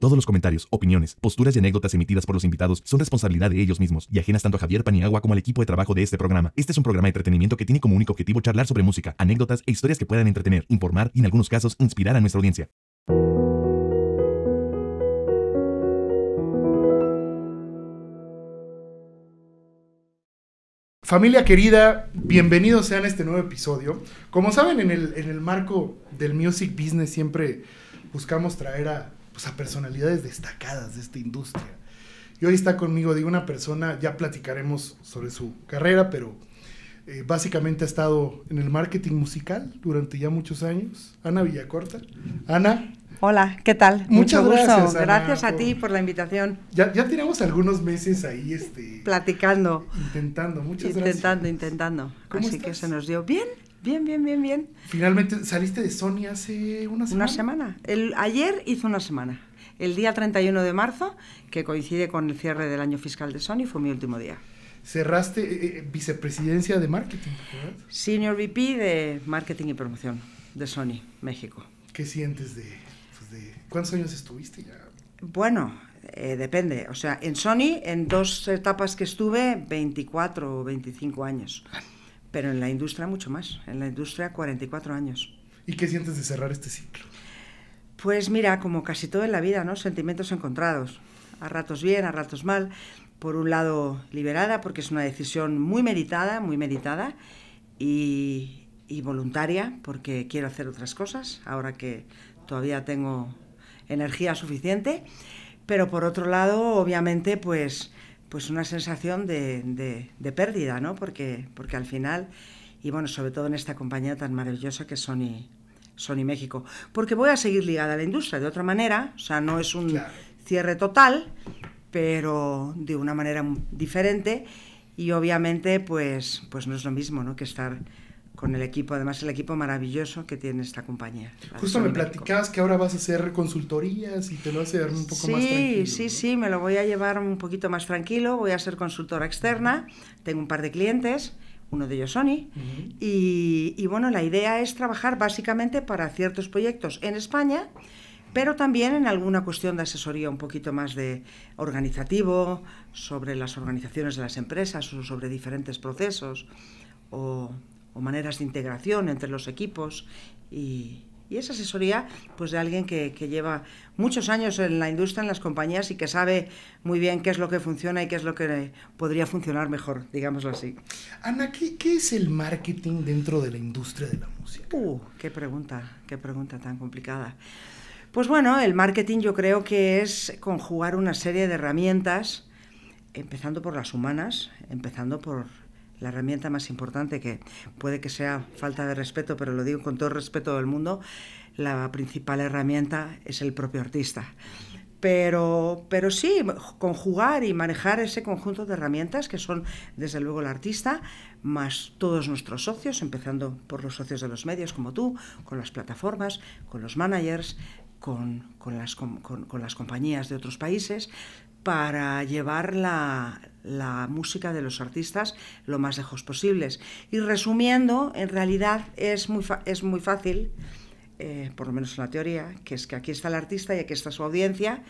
Todos los comentarios, opiniones, posturas y anécdotas emitidas por los invitados son responsabilidad de ellos mismos y ajenas tanto a Javier Paniagua como al equipo de trabajo de este programa. Este es un programa de entretenimiento que tiene como único objetivo charlar sobre música, anécdotas e historias que puedan entretener, informar y en algunos casos inspirar a nuestra audiencia. Familia querida, bienvenidos sean a este nuevo episodio. Como saben, en el marco del music business siempre buscamos traer a personalidades destacadas de esta industria. Y hoy está conmigo, una persona, ya platicaremos sobre su carrera, pero básicamente ha estado en el marketing musical durante ya muchos años. Ana Villacorta. Ana. Hola, ¿qué tal? Muchas Mucho gracias, gusto. Ana, Gracias a ti por la invitación. Ya tenemos algunos meses ahí platicando. Intentando, muchas gracias. Intentando. ¿Cómo Así estás? que se nos dio bien. Finalmente saliste de Sony hace una semana. Una semana. Ayer hizo una semana. El día 31 de marzo, que coincide con el cierre del año fiscal de Sony, fue mi último día. Cerraste vicepresidencia de marketing, ¿verdad? Senior VP de marketing y promoción de Sony, México. ¿Qué sientes de cuántos años estuviste ya? Bueno, depende. O sea, en Sony, en 2 etapas que estuve, 24 o 25 años. Pero en la industria mucho más. En la industria 44 años. ¿Y qué sientes de cerrar este ciclo? Pues mira, como casi todo en la vida, ¿no? Sentimientos encontrados. A ratos bien, a ratos mal. Por un lado, liberada, porque es una decisión muy meditada y voluntaria, porque quiero hacer otras cosas, ahora que todavía tengo energía suficiente. Pero por otro lado, obviamente, pues una sensación de pérdida, ¿no? Porque al final, y bueno, sobre todo en esta compañía tan maravillosa que es Sony México, porque voy a seguir ligada a la industria de otra manera, o sea, no es un cierre total, pero de una manera diferente, y obviamente pues no es lo mismo, ¿no?, que estar con el equipo, además el equipo maravilloso que tiene esta compañía. Justo me platicabas que ahora vas a hacer consultorías y te lo vas a llevar un poco más tranquilo. Sí, me lo voy a llevar un poquito más tranquilo, voy a ser consultora externa, tengo un par de clientes, uno de ellos Sony, y bueno, la idea es trabajar básicamente para ciertos proyectos en España, pero también en alguna cuestión de asesoría un poquito más de organizativo, sobre las organizaciones de las empresas o sobre diferentes procesos o maneras de integración entre los equipos y esa asesoría pues de alguien que lleva muchos años en la industria, en las compañías y que sabe muy bien qué es lo que funciona y qué es lo que podría funcionar mejor, digámoslo así. Ana, ¿qué es el marketing dentro de la industria de la música? Qué pregunta tan complicada. Pues bueno, el marketing yo creo que es conjugar una serie de herramientas, empezando por las humanas, empezando por la herramienta más importante, que puede que sea falta de respeto, pero lo digo con todo el respeto del mundo, la principal herramienta es el propio artista. Pero sí, conjugar y manejar ese conjunto de herramientas que son, desde luego, el artista, más todos nuestros socios, empezando por los socios de los medios como tú, con las plataformas, con los managers, con las compañías de otros países, para llevar la música de los artistas lo más lejos posibles. Y resumiendo, en realidad es muy fácil, por lo menos en la teoría, que es que aquí está el artista y aquí está su audiencia,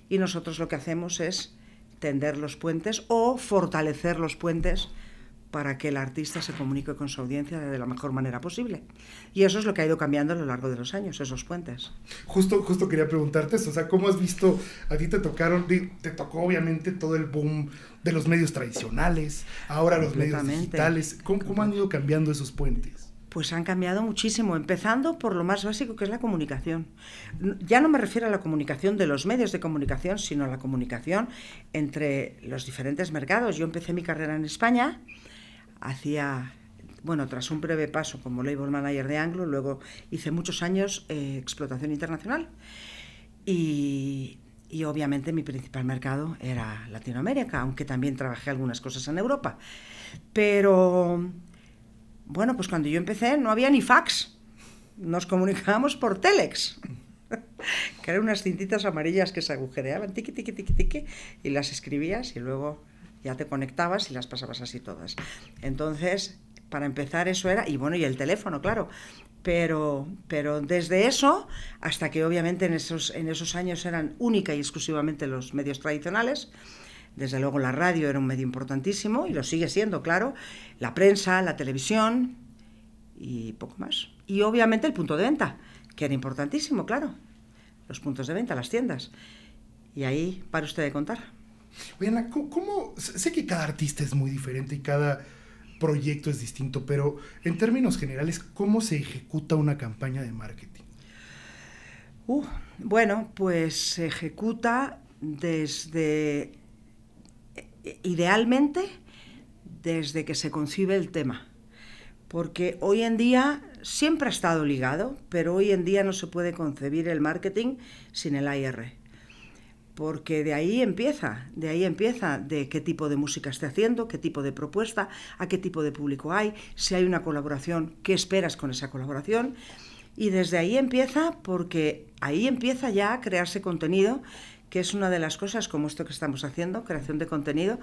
y nosotros lo que hacemos es tender los puentes o fortalecer los puentes para que el artista se comunique con su audiencia de la mejor manera posible. Y eso es lo que ha ido cambiando a lo largo de los años, esos puentes. Justo quería preguntarte eso, o sea, ¿cómo has visto, a ti te tocó obviamente todo el boom de los medios tradicionales, ahora los medios digitales, ¿cómo han ido cambiando esos puentes? Pues han cambiado muchísimo, empezando por lo más básico, que es la comunicación. Ya no me refiero a la comunicación de los medios de comunicación, sino a la comunicación entre los diferentes mercados. Yo empecé mi carrera en España, tras un breve paso como label manager de Anglo, luego hice muchos años explotación internacional y obviamente mi principal mercado era Latinoamérica, aunque también trabajé algunas cosas en Europa. Pero bueno, pues cuando yo empecé no había ni fax, nos comunicábamos por telex, que eran unas cintitas amarillas que se agujereaban, tiqui, tiqui, tiqui, tiqui, y las escribías y luego ya te conectabas y las pasabas así todas. Entonces, para empezar eso era, y bueno, y el teléfono, claro, Pero desde eso, hasta que obviamente en esos años eran única y exclusivamente los medios tradicionales, desde luego la radio era un medio importantísimo, y lo sigue siendo, claro, la prensa, la televisión y poco más. Y obviamente el punto de venta, que era importantísimo, claro, los puntos de venta, las tiendas. Y ahí para usted de contar. Oye, Ana, ¿cómo? Sé que cada artista es muy diferente y cada proyecto es distinto, pero en términos generales, ¿cómo se ejecuta una campaña de marketing? Bueno, pues se ejecuta idealmente desde que se concibe el tema, porque hoy en día siempre ha estado ligado, pero hoy en día no se puede concebir el marketing sin el AR. Porque de ahí empieza de qué tipo de música esté haciendo, qué tipo de propuesta, a qué tipo de público hay, si hay una colaboración, qué esperas con esa colaboración. Y desde ahí empieza, porque ahí empieza ya a crearse contenido, que es una de las cosas como esto que estamos haciendo, creación de contenido,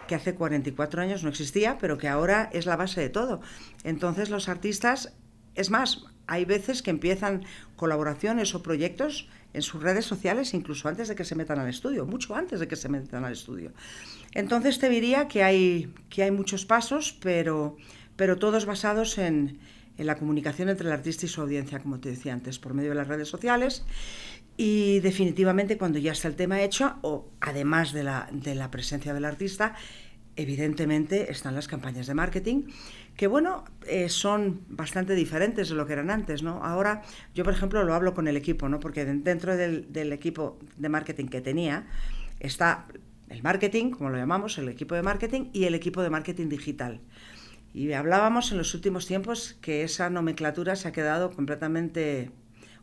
que hace 44 años no existía, pero que ahora es la base de todo. Entonces los artistas, es más, hay veces que empiezan colaboraciones o proyectos en sus redes sociales incluso antes de que se metan al estudio, mucho antes de que se metan al estudio. Entonces te diría que hay muchos pasos, pero todos basados en la comunicación entre el artista y su audiencia, como te decía antes, por medio de las redes sociales. Y definitivamente cuando ya está el tema hecho, o además de la presencia del artista, evidentemente están las campañas de marketing, que bueno, son bastante diferentes de lo que eran antes, ¿no? Ahora, yo por ejemplo lo hablo con el equipo, ¿no? Porque dentro del equipo de marketing que tenía, está el marketing, como lo llamamos, el equipo de marketing y el equipo de marketing digital. Y hablábamos en los últimos tiempos que esa nomenclatura se ha quedado completamente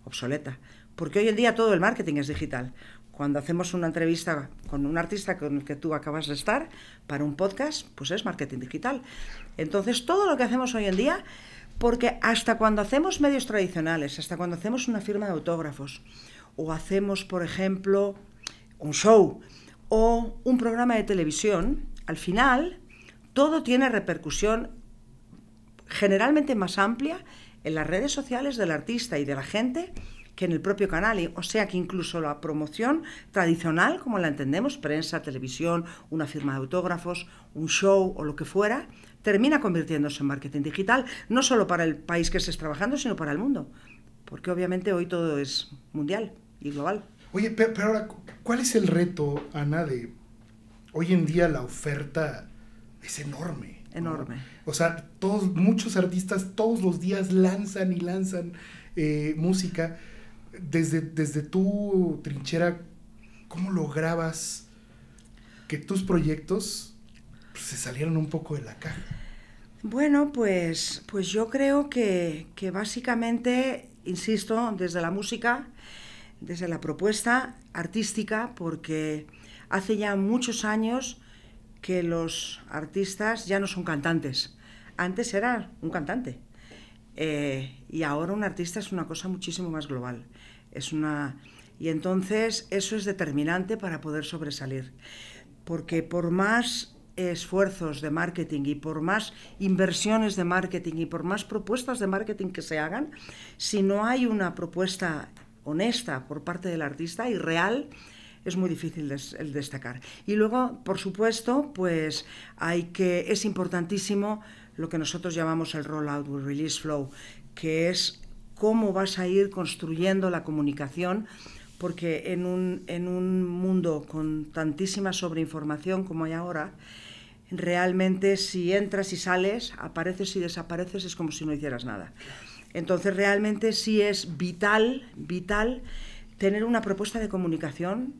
obsoleta, porque hoy en día todo el marketing es digital. Cuando hacemos una entrevista con un artista con el que tú acabas de estar para un podcast, pues es marketing digital. Entonces, todo lo que hacemos hoy en día, porque hasta cuando hacemos medios tradicionales, hasta cuando hacemos una firma de autógrafos, o hacemos, por ejemplo, un show o un programa de televisión, al final todo tiene repercusión generalmente más amplia en las redes sociales del artista y de la gente que en el propio canal, o sea que incluso la promoción tradicional, como la entendemos, prensa, televisión, una firma de autógrafos, un show o lo que fuera, termina convirtiéndose en marketing digital, no solo para el país que estés trabajando, sino para el mundo, porque obviamente hoy todo es mundial y global. Oye, pero ahora, ¿cuál es el reto, Ana, de hoy en día la oferta es enorme? Enorme. ¿No? O sea, muchos artistas todos los días lanzan música. Desde tu trinchera, ¿cómo lograbas que tus proyectos se salieran un poco de la caja? Bueno, pues yo creo que básicamente, insisto, desde la música, desde la propuesta artística, porque hace ya muchos años que los artistas ya no son cantantes. Antes era un cantante. Y ahora un artista es una cosa muchísimo más global. Y entonces eso es determinante para poder sobresalir. Porque por más esfuerzos de marketing y por más inversiones de marketing y por más propuestas de marketing que se hagan, si no hay una propuesta honesta por parte del artista y real, es muy difícil el destacar. Y luego, por supuesto, pues es importantísimo lo que nosotros llamamos el rollout o release flow, que es cómo vas a ir construyendo la comunicación, porque en un mundo con tantísima sobreinformación como hay ahora, realmente si entras y sales, apareces y desapareces, es como si no hicieras nada. Entonces realmente sí es vital tener una propuesta de comunicación,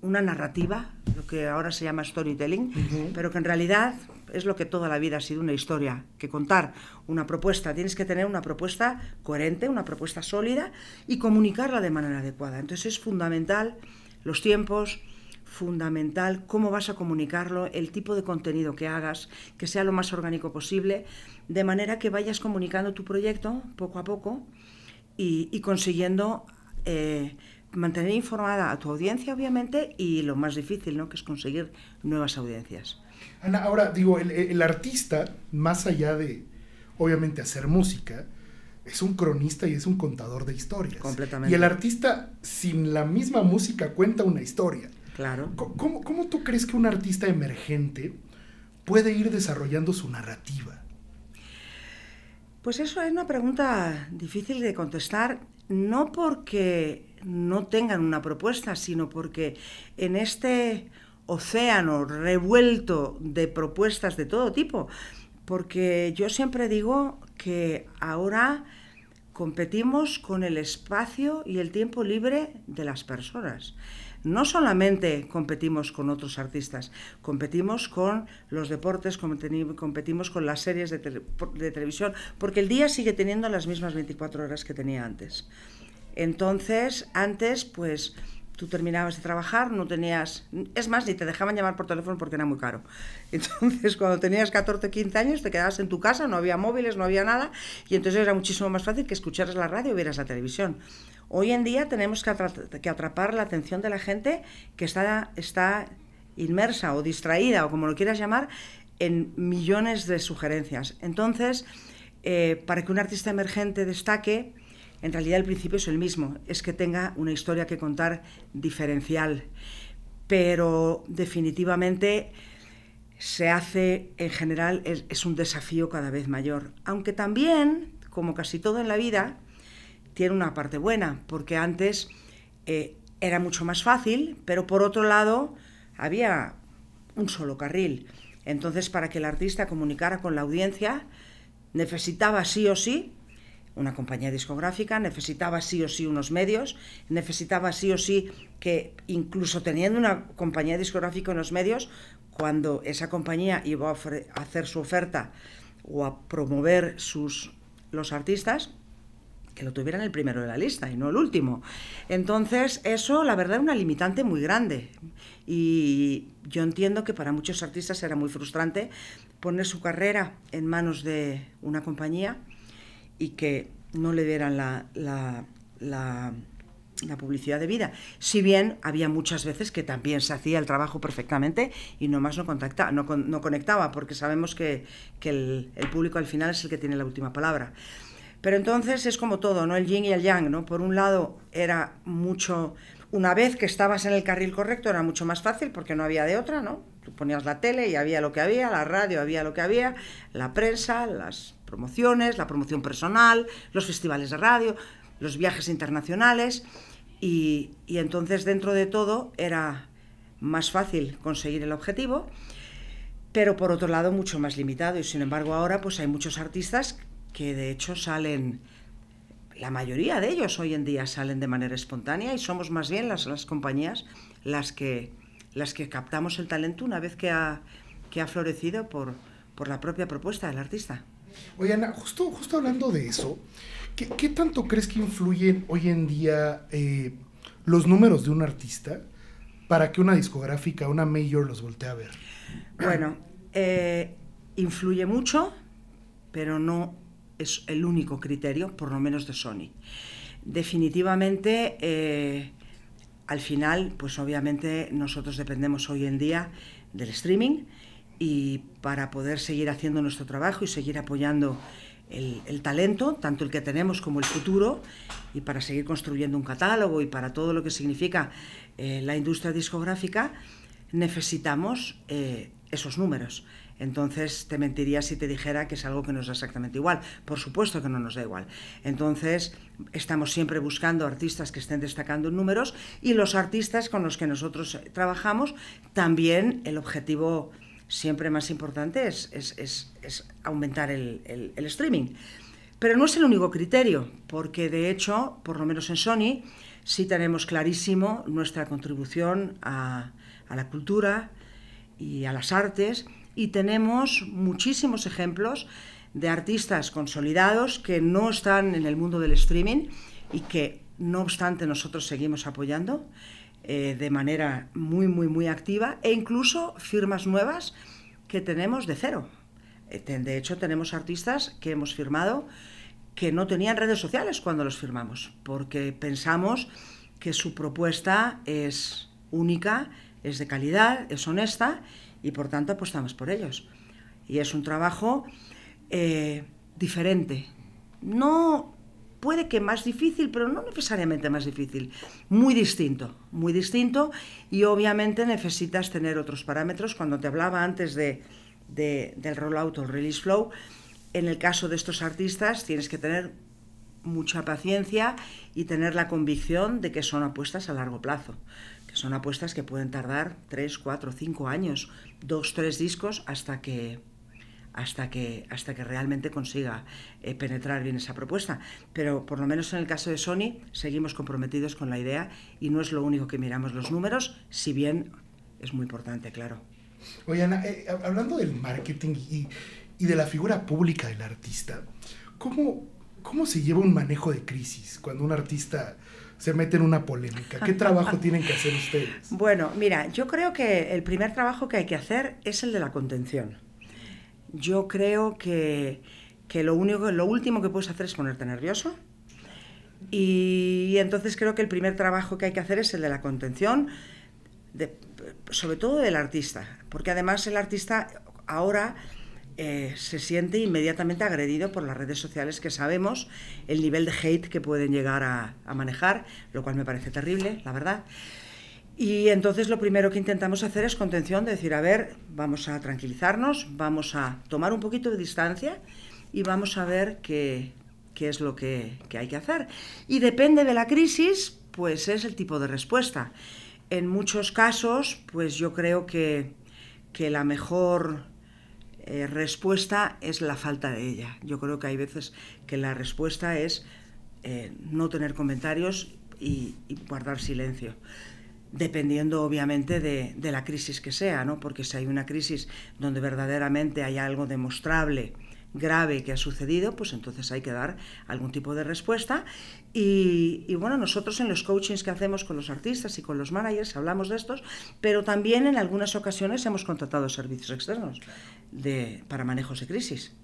una narrativa, lo que ahora se llama storytelling, pero que en realidad es lo que toda la vida ha sido, una historia, que contar una propuesta. Tienes que tener una propuesta coherente, una propuesta sólida y comunicarla de manera adecuada. Entonces es fundamental los tiempos, fundamental cómo vas a comunicarlo, el tipo de contenido que hagas, que sea lo más orgánico posible, de manera que vayas comunicando tu proyecto poco a poco y consiguiendo mantener informada a tu audiencia, obviamente, y lo más difícil, ¿no?, que es conseguir nuevas audiencias. Ana, ahora digo, el artista, más allá de, obviamente, hacer música, es un cronista y es un contador de historias. Completamente. Y el artista, sin la misma música, cuenta una historia. Claro. ¿Cómo tú crees que un artista emergente puede ir desarrollando su narrativa? Pues eso es una pregunta difícil de contestar, no porque no tengan una propuesta, sino porque en este océano revuelto de propuestas de todo tipo, porque yo siempre digo que ahora competimos con el espacio y el tiempo libre de las personas. No solamente competimos con otros artistas, competimos con los deportes, competimos con las series de televisión, porque el día sigue teniendo las mismas 24 horas que tenía antes. Entonces, antes, pues, tú terminabas de trabajar, no tenías... Es más, ni te dejaban llamar por teléfono porque era muy caro. Entonces, cuando tenías 14 o 15 años, te quedabas en tu casa, no había móviles, no había nada, y entonces era muchísimo más fácil que escucharas la radio o vieras la televisión. Hoy en día tenemos que atrapar la atención de la gente que está inmersa o distraída, o como lo quieras llamar, en millones de sugerencias. Entonces, para que un artista emergente destaque, en realidad el principio es el mismo, es que tenga una historia que contar diferencial, pero definitivamente se hace, en general, es un desafío cada vez mayor, aunque también, como casi todo en la vida, tiene una parte buena, porque antes era mucho más fácil, pero por otro lado había un solo carril. Entonces, para que el artista comunicara con la audiencia, necesitaba sí o sí una compañía discográfica, necesitaba sí o sí unos medios, necesitaba sí o sí que, incluso teniendo una compañía discográfica en los medios, cuando esa compañía iba a hacer su oferta o a promover los artistas, que lo tuvieran el primero de la lista y no el último. Entonces, eso, la verdad, es una limitante muy grande. Y yo entiendo que para muchos artistas era muy frustrante poner su carrera en manos de una compañía y que no le dieran la publicidad debida. Si bien había muchas veces que también se hacía el trabajo perfectamente y nomás no conectaba, porque sabemos que el público al final es el que tiene la última palabra. Pero entonces es como todo, ¿no? El yin y el yang, ¿no? Por un lado era mucho... Una vez que estabas en el carril correcto era mucho más fácil porque no había de otra, ¿no? Tú ponías la tele y había lo que había, la radio había lo que había, la prensa, las promociones, la promoción personal, los festivales de radio, los viajes internacionales y entonces dentro de todo era más fácil conseguir el objetivo, pero por otro lado mucho más limitado y sin embargo ahora pues hay muchos artistas que de hecho salen, la mayoría de ellos hoy en día salen de manera espontánea y somos más bien las compañías las que captamos el talento una vez que ha florecido por la propia propuesta del artista. Oye, Ana, justo hablando de eso, ¿qué tanto crees que influyen hoy en día los números de un artista para que una discográfica, una major los voltee a ver? Bueno, influye mucho, pero no es el único criterio, por lo menos de Sony. Definitivamente, al final, pues obviamente nosotros dependemos hoy en día del streaming y para poder seguir haciendo nuestro trabajo y seguir apoyando el talento, tanto el que tenemos como el futuro, y para seguir construyendo un catálogo y para todo lo que significa la industria discográfica, necesitamos esos números. Entonces te mentiría si te dijera que es algo que nos da exactamente igual. Por supuesto que no nos da igual. Entonces estamos siempre buscando artistas que estén destacando en números y los artistas con los que nosotros trabajamos, también el objetivo siempre más importante es aumentar el streaming. Pero no es el único criterio, porque de hecho, por lo menos en Sony, sí tenemos clarísimo nuestra contribución a la cultura y a las artes, y tenemos muchísimos ejemplos de artistas consolidados que no están en el mundo del streaming y que, no obstante, nosotros seguimos apoyando de manera muy, muy, muy activa, e incluso firmas nuevas que tenemos de cero. De hecho, tenemos artistas que hemos firmado que no tenían redes sociales cuando los firmamos, porque pensamos que su propuesta es única, es de calidad, es honesta, y por tanto apostamos por ellos. Y es un trabajo diferente. No puede que más difícil, pero no necesariamente más difícil, muy distinto, y obviamente necesitas tener otros parámetros. Cuando te hablaba antes del rollout o el release flow, en el caso de estos artistas tienes que tener mucha paciencia y tener la convicción de que son apuestas a largo plazo, que son apuestas que pueden tardar 3, 4, 5 años, 2, 3 discos hasta que realmente consiga penetrar bien esa propuesta. Pero por lo menos en el caso de Sony seguimos comprometidos con la idea y no es lo único que miramos los números, si bien es muy importante, claro. Oye, Ana, hablando del marketing y de la figura pública del artista, ¿cómo se lleva un manejo de crisis cuando un artista se mete en una polémica? ¿Qué trabajo tienen que hacer ustedes? Bueno, mira, yo creo que el primer trabajo que hay que hacer es el de la contención. Yo creo que lo último que puedes hacer es ponerte nervioso, y entonces creo que el primer trabajo que hay que hacer es el de la contención, sobre todo del artista, porque además el artista ahora se siente inmediatamente agredido por las redes sociales, que sabemos el nivel de hate que pueden llegar a manejar, lo cual me parece terrible, la verdad. Y entonces lo primero que intentamos hacer es contención, de decir, a ver, vamos a tranquilizarnos, vamos a tomar un poquito de distancia y vamos a ver qué es lo que hay que hacer. Y depende de la crisis, pues es el tipo de respuesta. En muchos casos, pues yo creo que la mejor respuesta es la falta de ella. Yo creo que hay veces que la respuesta es no tener comentarios y guardar silencio. Dependiendo obviamente de la crisis que sea, ¿no? Porque si hay una crisis donde verdaderamente hay algo demostrable, grave que ha sucedido, pues entonces hay que dar algún tipo de respuesta. Y bueno, nosotros en los coachings que hacemos con los artistas y con los managers hablamos de estos, pero también en algunas ocasiones hemos contratado servicios externos para manejos de crisis.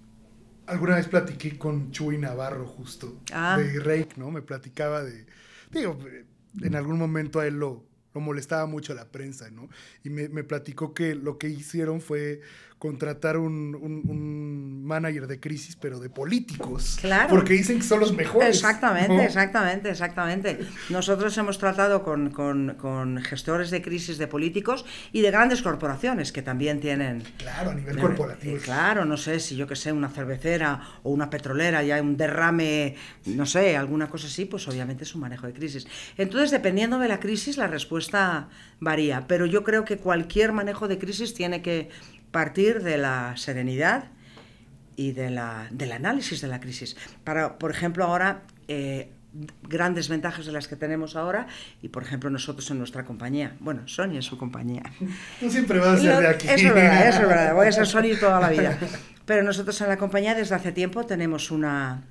Alguna vez platiqué con Chuy Navarro justo, de Rake, ¿no? Me platicaba en algún momento a él lo molestaba mucho la prensa, ¿no? Y me platicó que lo que hicieron fue contratar un manager de crisis, pero de políticos. Claro. Porque dicen que son los mejores. Exactamente, ¿no? exactamente. Nosotros hemos tratado con gestores de crisis de políticos y de grandes corporaciones que también tienen... Claro, a nivel corporativo. Claro, no sé, si yo que sé, una cervecera o una petrolera, ya hay un derrame, no sé, alguna cosa así, pues obviamente es un manejo de crisis. Entonces, dependiendo de la crisis, la respuesta varía, pero yo creo que cualquier manejo de crisis tiene que partir de la serenidad y del análisis de la crisis. Por ejemplo, ahora, grandes ventajas de las que tenemos ahora, y por ejemplo nosotros en nuestra compañía, bueno, Sony es su compañía. Tú siempre vas a ser de aquí. Eso es verdad, voy a ser Sony toda la vida. Pero nosotros en la compañía desde hace tiempo tenemos una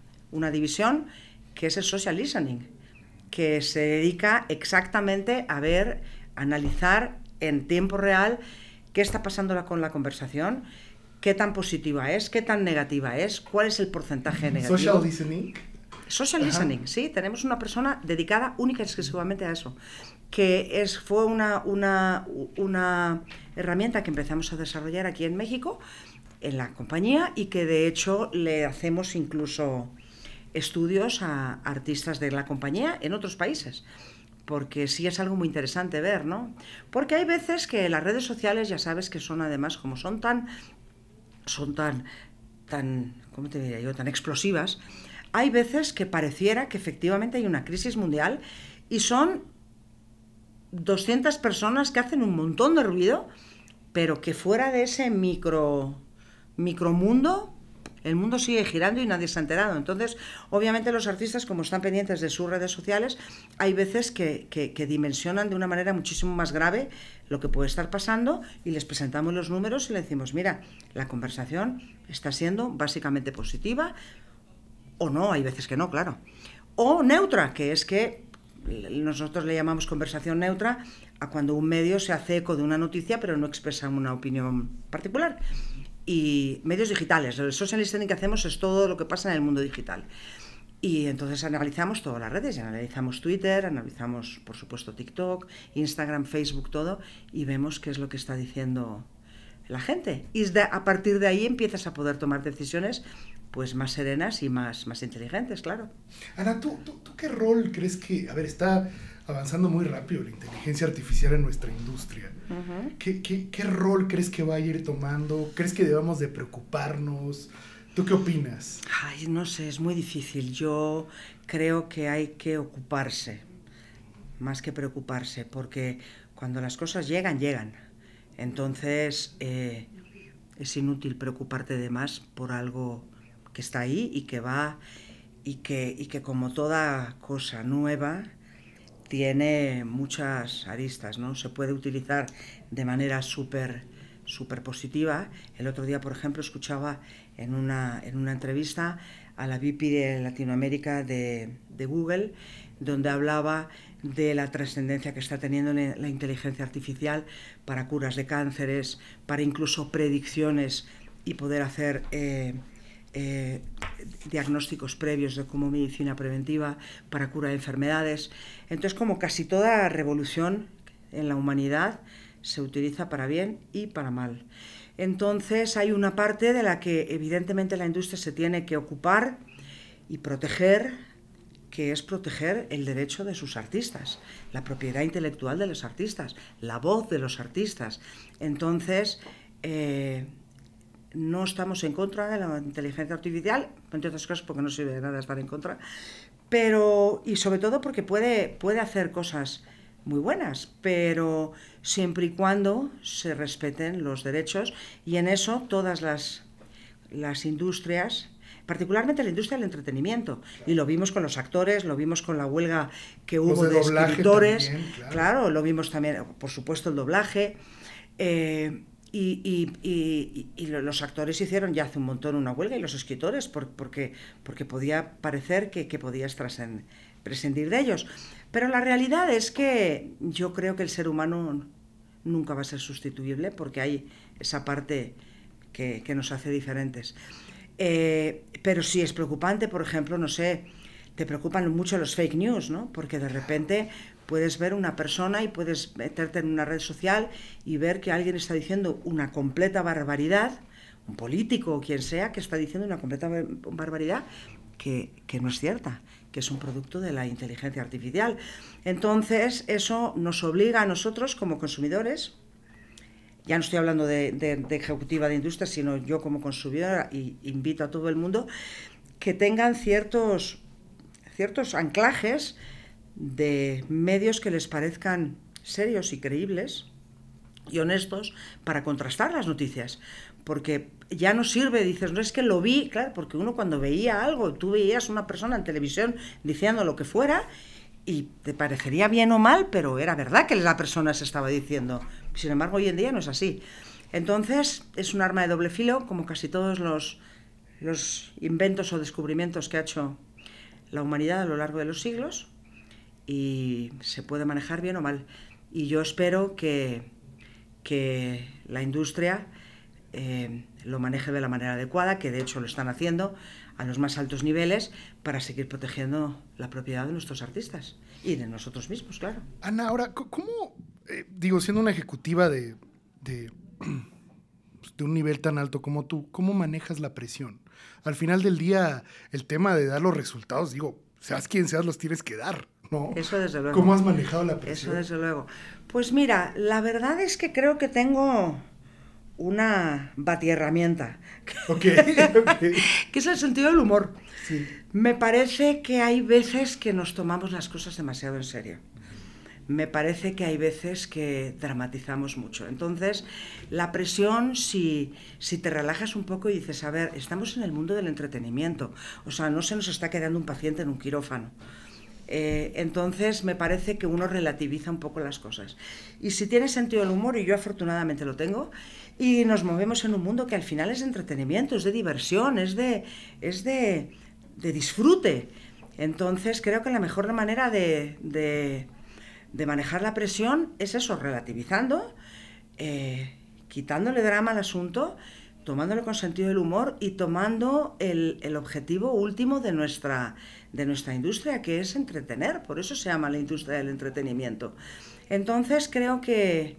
división que es el social listening, que se dedica exactamente a analizar en tiempo real qué está pasando con la conversación, qué tan positiva es, qué tan negativa es, cuál es el porcentaje negativo. Social listening. Social listening, sí, tenemos una persona dedicada única y exclusivamente a eso, que fue una herramienta que empezamos a desarrollar aquí en México, en la compañía, y que de hecho le hacemos incluso estudios a artistas de la compañía en otros países, porque sí es algo muy interesante ver, ¿no? Porque hay veces que las redes sociales, ya sabes que son además, como son tan, ¿cómo te diría yo?, tan explosivas, hay veces que pareciera que efectivamente hay una crisis mundial y son 200 personas que hacen un montón de ruido, pero que fuera de ese micromundo, el mundo sigue girando y nadie se ha enterado. Entonces, obviamente los artistas, como están pendientes de sus redes sociales, hay veces que dimensionan de una manera muchísimo más grave lo que puede estar pasando, y les presentamos los números y le decimos, mira, la conversación está siendo básicamente positiva, o no, hay veces que no, claro. O neutra, que es que nosotros le llamamos conversación neutra a cuando un medio se hace eco de una noticia pero no expresa una opinión particular. Y medios digitales, el social listening que hacemos es todo lo que pasa en el mundo digital. Y entonces analizamos todas las redes, analizamos Twitter, analizamos por supuesto TikTok, Instagram, Facebook, todo, y vemos qué es lo que está diciendo la gente. Y a partir de ahí empiezas a poder tomar decisiones pues más serenas y más inteligentes, claro. Ana, ¿tú qué rol crees que... A ver, está avanzando muy rápido la inteligencia artificial en nuestra industria. Uh-huh. ¿Qué rol crees que va a ir tomando? ¿Crees que debamos de preocuparnos? ¿Tú qué opinas? Ay, no sé, es muy difícil. Yo creo que hay que ocuparse, más que preocuparse, porque cuando las cosas llegan, llegan. Entonces, es inútil preocuparte de más por algo que está ahí y que va, y que como toda cosa nueva, tiene muchas aristas, ¿no? Se puede utilizar de manera súper positiva. El otro día, por ejemplo, escuchaba en una entrevista a la VP de Latinoamérica de Google, donde hablaba de la trascendencia que está teniendo la inteligencia artificial para curas de cánceres, para incluso predicciones y poder hacer diagnósticos previos de como medicina preventiva para cura de enfermedades. Entonces, como casi toda revolución en la humanidad, se utiliza para bien y para mal. Entonces, hay una parte de la que evidentemente la industria se tiene que ocupar y proteger, que es proteger el derecho de sus artistas, la propiedad intelectual de los artistas, la voz de los artistas. Entonces, no estamos en contra de la inteligencia artificial, entre otras cosas porque no sirve de nada estar en contra, pero, y sobre todo porque puede hacer cosas muy buenas, pero siempre y cuando se respeten los derechos, y en eso todas las industrias, particularmente la industria del entretenimiento, y lo vimos con los actores, lo vimos con la huelga que hubo de escritores, también, claro, lo vimos también, por supuesto, el doblaje, y los actores hicieron ya hace un montón una huelga, y los escritores, porque podía parecer que podías prescindir de ellos. Pero la realidad es que yo creo que el ser humano nunca va a ser sustituible, porque hay esa parte que nos hace diferentes. Pero sí es preocupante, por ejemplo, no sé, te preocupan mucho los fake news, ¿no? Porque de repente puedes ver una persona y puedes meterte en una red social y ver que alguien está diciendo una completa barbaridad, un político o quien sea, que está diciendo una completa barbaridad que no es cierta, que es un producto de la inteligencia artificial. Entonces, eso nos obliga a nosotros como consumidores, ya no estoy hablando de ejecutiva de industria, sino yo como consumidora, y invito a todo el mundo que tengan ciertos anclajes de medios que les parezcan serios y creíbles y honestos para contrastar las noticias, porque ya no sirve, dices, no es que lo vi, claro, porque uno cuando veía algo, tú veías una persona en televisión diciendo lo que fuera y te parecería bien o mal, pero era verdad que la persona se estaba diciendo. Sin embargo, hoy en día no es así. Entonces, es un arma de doble filo, como casi todos los inventos o descubrimientos que ha hecho la humanidad a lo largo de los siglos, y se puede manejar bien o mal. Y yo espero que la industria lo maneje de la manera adecuada, que de hecho lo están haciendo a los más altos niveles, para seguir protegiendo la propiedad de nuestros artistas y de nosotros mismos, claro. Ana, ahora, ¿cómo, siendo una ejecutiva de un nivel tan alto como tú, cómo manejas la presión? Al final del día, el tema de dar los resultados, seas quien seas, los tienes que dar, ¿no? Eso desde luego. ¿Cómo has manejado la presión? Eso desde luego. Pues mira, la verdad es que creo que tengo una batiherramienta, Okay. que es el sentido del humor. Sí. Me parece que hay veces que nos tomamos las cosas demasiado en serio. Me parece que hay veces que dramatizamos mucho. Entonces, la presión, si te relajas un poco y dices, a ver, estamos en el mundo del entretenimiento, o sea, no se nos está quedando un paciente en un quirófano. Entonces, me parece que uno relativiza un poco las cosas. Y si tienes sentido del humor, y yo afortunadamente lo tengo, y nos movemos en un mundo que al final es de entretenimiento, es de diversión, es de disfrute. Entonces, creo que la mejor manera de manejar la presión es eso, relativizando, quitándole drama al asunto, tomándolo con sentido del humor y tomando el objetivo último de nuestra industria, que es entretener. Por eso se llama la industria del entretenimiento. Entonces creo que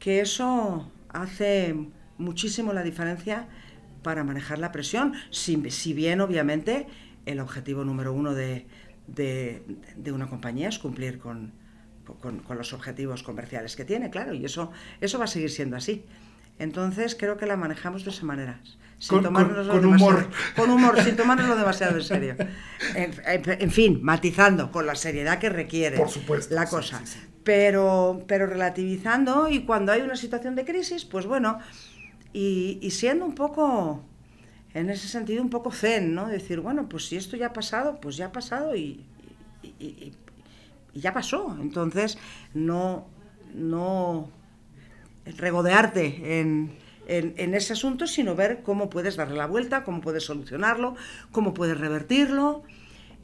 eso hace muchísimo la diferencia para manejar la presión, si bien obviamente el objetivo número uno de una compañía es cumplir con los objetivos comerciales que tiene, claro, y eso va a seguir siendo así. Entonces creo que la manejamos de esa manera, con humor. Con humor, sin tomárnoslo demasiado en serio. En fin, matizando, con la seriedad que requiere, por supuesto, la cosa. Sí. Pero relativizando, y cuando hay una situación de crisis, pues bueno, y siendo un poco, en ese sentido, un poco zen, ¿no? Decir, bueno, pues si esto ya ha pasado, pues ya ha pasado y ya pasó. Entonces, no regodearte en ese asunto, sino ver cómo puedes darle la vuelta, cómo puedes solucionarlo, cómo puedes revertirlo,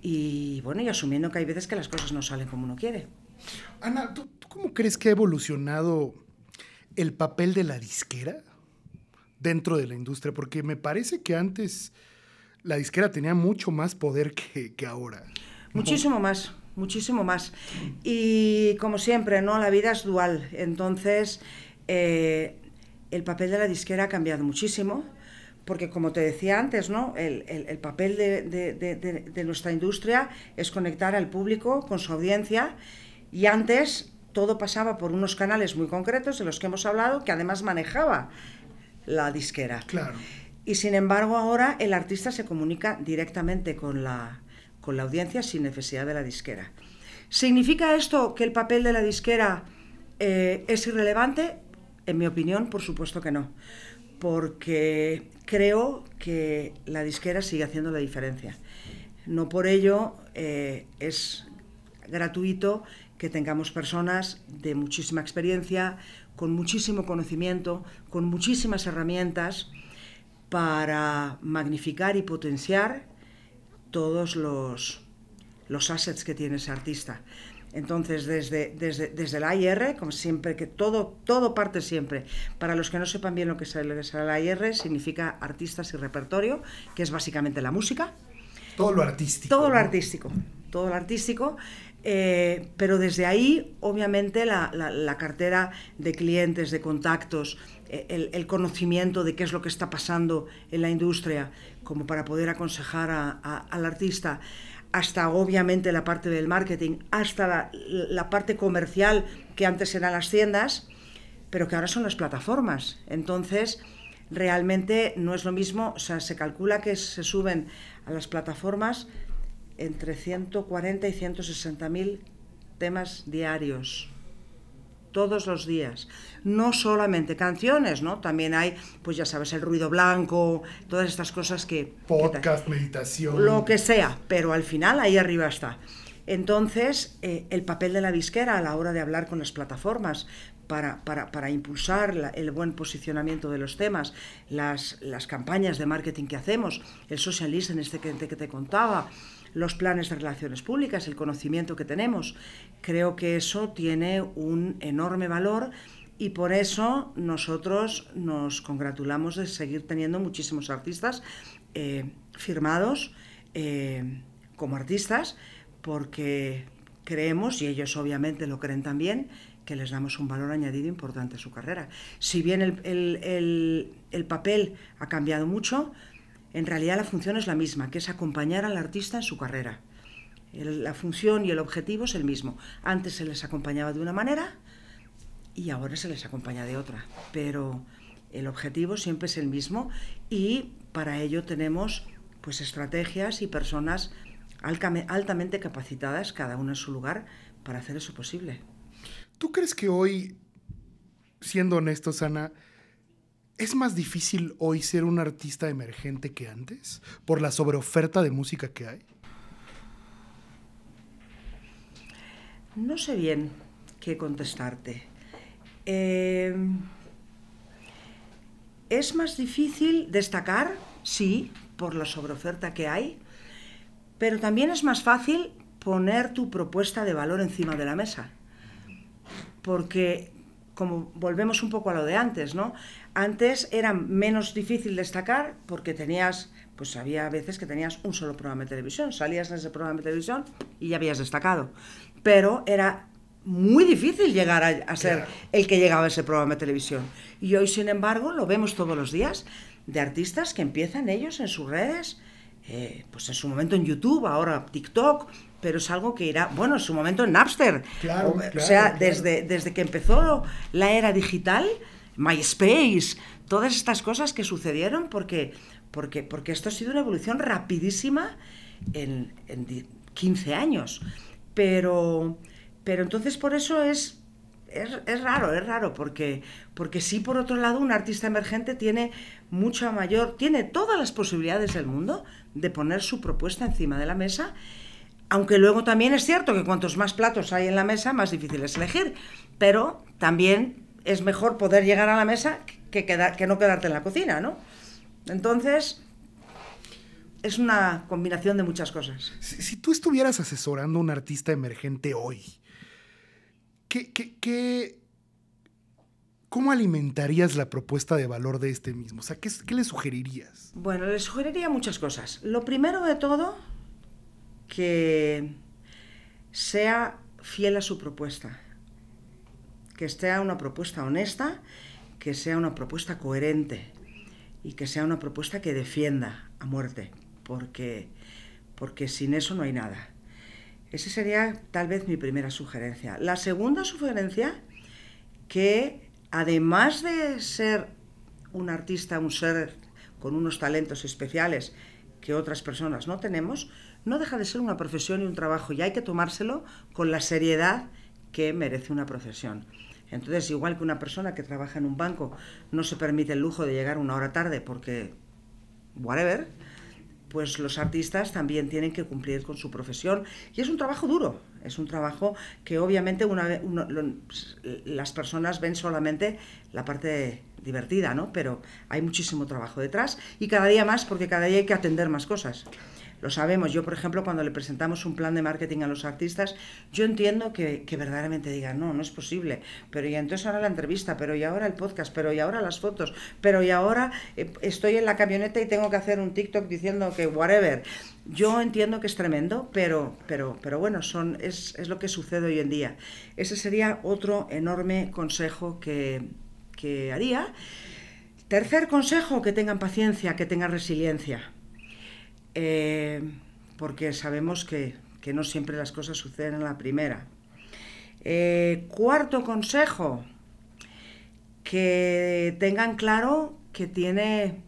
y bueno, y asumiendo que hay veces que las cosas no salen como uno quiere. Ana, ¿tú cómo crees que ha evolucionado el papel de la disquera dentro de la industria? Porque me parece que antes la disquera tenía mucho más poder que ahora. Muchísimo más. Muchísimo más. Y como siempre, ¿no? La vida es dual. Entonces, el papel de la disquera ha cambiado muchísimo, porque como te decía antes, ¿no? El papel de nuestra industria es conectar al público con su audiencia, y antes todo pasaba por unos canales muy concretos de los que hemos hablado, que además manejaba la disquera. Claro. Y sin embargo ahora el artista se comunica directamente con la audiencia sin necesidad de la disquera. ¿Significa esto que el papel de la disquera es irrelevante? En mi opinión, por supuesto que no, porque creo que la disquera sigue haciendo la diferencia. No por ello es gratuito que tengamos personas de muchísima experiencia, con muchísimo conocimiento, con muchísimas herramientas para magnificar y potenciar todos los assets que tiene ese artista. Entonces, desde la AIR, como siempre, que todo parte siempre. Para los que no sepan bien lo que es la AIR, significa artistas y repertorio, que es básicamente la música. Todo lo artístico. Todo lo ¿no? artístico. Todo lo artístico. Pero desde ahí, obviamente, la cartera de clientes, de contactos, el conocimiento de qué es lo que está pasando en la industria, como para poder aconsejar al artista, hasta obviamente la parte del marketing, hasta la parte comercial, que antes eran las tiendas, pero que ahora son las plataformas. Entonces, realmente no es lo mismo, o sea, se calcula que se suben a las plataformas entre 140 y 160.000 temas diarios, todos los días. No solamente canciones, ¿no? También hay, pues ya sabes, el ruido blanco, todas estas cosas que... Podcast, meditación... Lo que sea, pero al final ahí arriba está. Entonces, el papel de la disquera a la hora de hablar con las plataformas para impulsar el buen posicionamiento de los temas, las campañas de marketing que hacemos, el social listening que te contaba, los planes de relaciones públicas, el conocimiento que tenemos, creo que eso tiene un enorme valor, y por eso nosotros nos congratulamos de seguir teniendo muchísimos artistas firmados como artistas, porque creemos, y ellos obviamente lo creen también, que les damos un valor añadido importante a su carrera. Si bien el papel ha cambiado mucho, en realidad la función es la misma, que es acompañar al artista en su carrera. La función y el objetivo es el mismo. Antes se les acompañaba de una manera y ahora se les acompaña de otra, pero el objetivo siempre es el mismo, y para ello tenemos pues estrategias y personas altamente capacitadas, cada una en su lugar, para hacer eso posible. ¿Tú crees que hoy, siendo honestos, Ana, es más difícil hoy ser un artista emergente que antes, por la sobreoferta de música que hay? No sé bien qué contestarte. ¿Es más difícil destacar? Sí, por la sobreoferta que hay, pero también es más fácil poner tu propuesta de valor encima de la mesa, porque como volvemos un poco a lo de antes, ¿no? Antes era menos difícil destacar porque pues había veces que tenías un solo programa de televisión, salías en ese programa de televisión y ya habías destacado, pero era muy difícil llegar a ser el que llegaba a ese programa de televisión. Y hoy, sin embargo, lo vemos todos los días. de artistas que empiezan ellos en sus redes, pues en su momento en YouTube, ahora TikTok, pero es algo que irá, bueno, en su momento en Napster. Claro, o sea, desde que empezó la era digital, MySpace, todas estas cosas que sucedieron, porque esto ha sido una evolución rapidísima en 15 años. Pero entonces por eso es raro, porque sí, por otro lado, un artista emergente tiene todas las posibilidades del mundo de poner su propuesta encima de la mesa, aunque luego también es cierto que cuantos más platos hay en la mesa, más difícil es elegir, pero también es mejor poder llegar a la mesa que no quedarte en la cocina, ¿no? Entonces, es una combinación de muchas cosas. Si tú estuvieras asesorando a un artista emergente hoy, ¿cómo alimentarías la propuesta de valor de este mismo? O sea, ¿qué le sugerirías? Bueno, le sugeriría muchas cosas. Lo primero de todo, que sea fiel a su propuesta. Que sea una propuesta honesta, que sea una propuesta coherente y que sea una propuesta que defienda a muerte, porque sin eso no hay nada. Esa sería tal vez mi primera sugerencia. La segunda sugerencia, que además de ser un artista, un ser con unos talentos especiales que otras personas no tenemos, no deja de ser una profesión y un trabajo, y hay que tomárselo con la seriedad que merece una profesión. Entonces, igual que una persona que trabaja en un banco no se permite el lujo de llegar 1 hora tarde porque whatever, pues los artistas también tienen que cumplir con su profesión. Y es un trabajo duro, es un trabajo que obviamente las personas ven solamente la parte divertida, ¿no? Pero hay muchísimo trabajo detrás y cada día más, porque cada día hay que atender más cosas. Lo sabemos. Yo, por ejemplo, cuando le presentamos un plan de marketing a los artistas, yo entiendo que verdaderamente digan, no es posible, pero y entonces ahora la entrevista, pero y ahora el podcast, pero y ahora las fotos, pero y ahora estoy en la camioneta y tengo que hacer un TikTok diciendo que whatever. Yo entiendo que es tremendo, pero bueno, es lo que sucede hoy en día. Ese sería otro enorme consejo que haría. Tercer consejo, que tengan paciencia, que tengan resiliencia. Porque sabemos que no siempre las cosas suceden en la primera. Cuarto consejo, que tengan claro que tiene...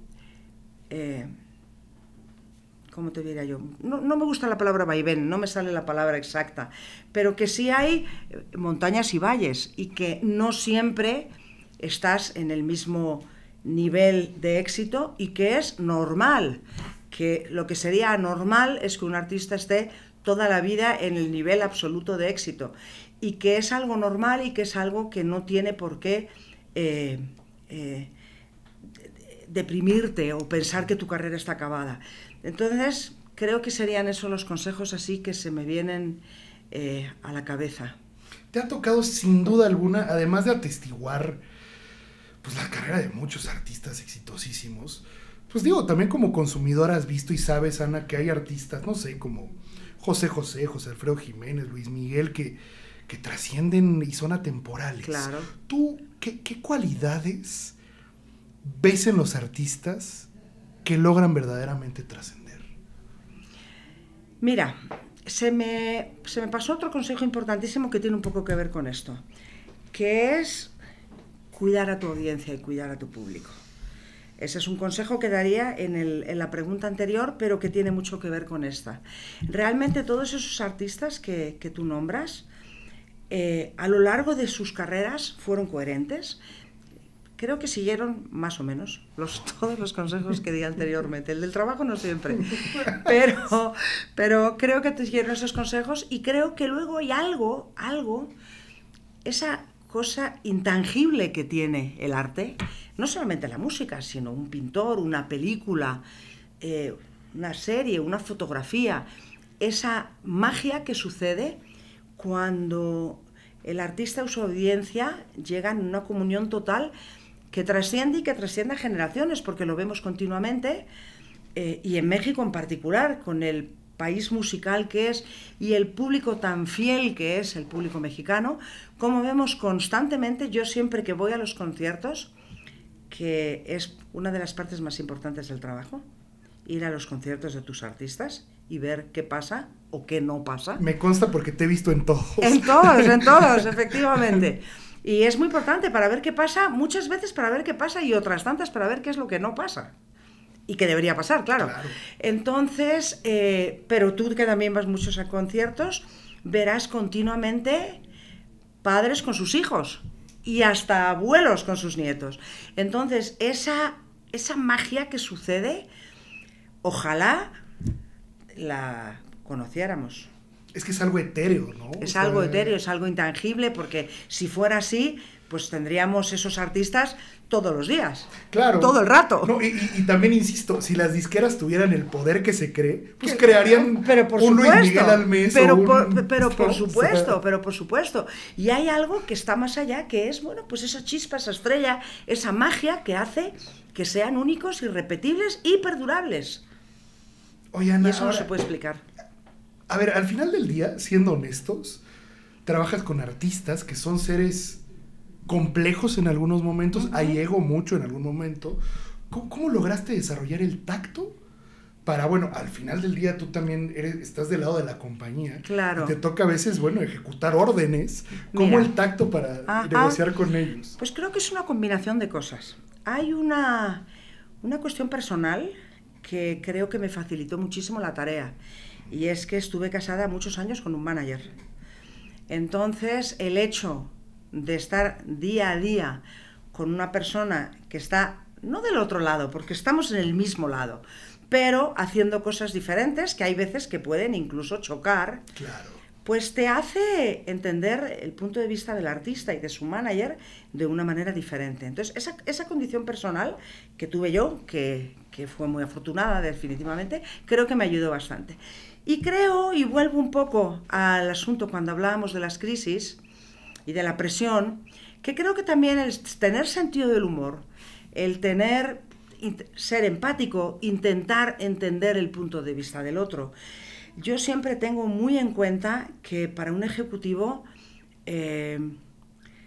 ¿cómo te diría yo? No me gusta la palabra vaivén, no me sale la palabra exacta, pero que sí hay montañas y valles y que no siempre estás en el mismo nivel de éxito y que es normal. Que lo que sería anormal es que un artista esté toda la vida en el nivel absoluto de éxito y que es algo normal y que es algo que no tiene por qué deprimirte o pensar que tu carrera está acabada. Entonces, creo que serían esos los consejos así que se me vienen a la cabeza. ¿Te ha tocado sin duda alguna, además de atestiguar pues la carrera de muchos artistas exitosísimos? Pues digo, también como consumidor has visto y sabes, Ana, que hay artistas, no sé, como José Alfredo Jiménez, Luis Miguel, que trascienden y son atemporales. Claro. ¿Tú qué cualidades ves en los artistas que logran verdaderamente trascender? Mira, se me pasó otro consejo importantísimo que tiene un poco que ver con esto, que es cuidar a tu audiencia y cuidar a tu público. Ese es un consejo que daría en la pregunta anterior, pero que tiene mucho que ver con esta. Realmente todos esos artistas que tú nombras, a lo largo de sus carreras fueron coherentes. Creo que siguieron más o menos todos los consejos que di anteriormente. El del trabajo no siempre, pero creo que siguieron esos consejos y creo que luego hay algo, esa cosa intangible que tiene el arte, no solamente la música, sino un pintor, una película, una serie, una fotografía, esa magia que sucede cuando el artista o su audiencia llegan en una comunión total que trasciende a generaciones, porque lo vemos continuamente, y en México en particular, con el país musical que es y el público tan fiel que es el público mexicano, como vemos constantemente. Yo siempre que voy a los conciertos, que es una de las partes más importantes del trabajo, ir a los conciertos de tus artistas y ver qué pasa o qué no pasa. Me consta porque te he visto en todos. En todos, efectivamente. Y es muy importante para ver qué pasa, muchas veces para ver qué pasa y otras tantas para ver qué es lo que no pasa. Y que debería pasar, claro. Entonces, pero tú que también vas muchos a conciertos, verás continuamente padres con sus hijos y hasta abuelos con sus nietos. Entonces, esa magia que sucede, ojalá la conociéramos. Es que es algo etéreo, ¿no? Es algo etéreo, es algo intangible, porque si fuera así, pues tendríamos esos artistas todos los días. Claro. Todo el rato. No, y también insisto, si las disqueras tuvieran el poder que se cree, pues crearían pero por un supuesto, Luis Miguel al mes. Pero por supuesto. Y hay algo que está más allá, que es, bueno, pues esa chispa, esa estrella, esa magia que hace que sean únicos, irrepetibles y perdurables. Oye, Ana, y eso no se puede explicar. A ver, al final del día, siendo honestos, trabajas con artistas que son seres complejos en algunos momentos, hay ego mucho en algún momento. ¿Cómo lograste desarrollar el tacto para, bueno, al final del día tú también estás del lado de la compañía? Claro. Y te toca a veces, bueno, ejecutar órdenes. ¿Cómo el tacto para negociar con ellos? Pues creo que es una combinación de cosas. Hay una cuestión personal que creo que me facilitó muchísimo la tarea. Y es que estuve casada muchos años con un manager. Entonces, el hecho de estar día a día con una persona que está, no del otro lado, porque estamos en el mismo lado, pero haciendo cosas diferentes, que hay veces que pueden incluso chocar, claro, pues te hace entender el punto de vista del artista y de su manager de una manera diferente. Entonces, esa condición personal que tuve yo, que fue muy afortunada definitivamente, creo que me ayudó bastante. Y creo, y vuelvo un poco al asunto cuando hablábamos de las crisis y de la presión, que creo que también el tener sentido del humor, el ser empático, intentar entender el punto de vista del otro. Yo siempre tengo muy en cuenta que para un ejecutivo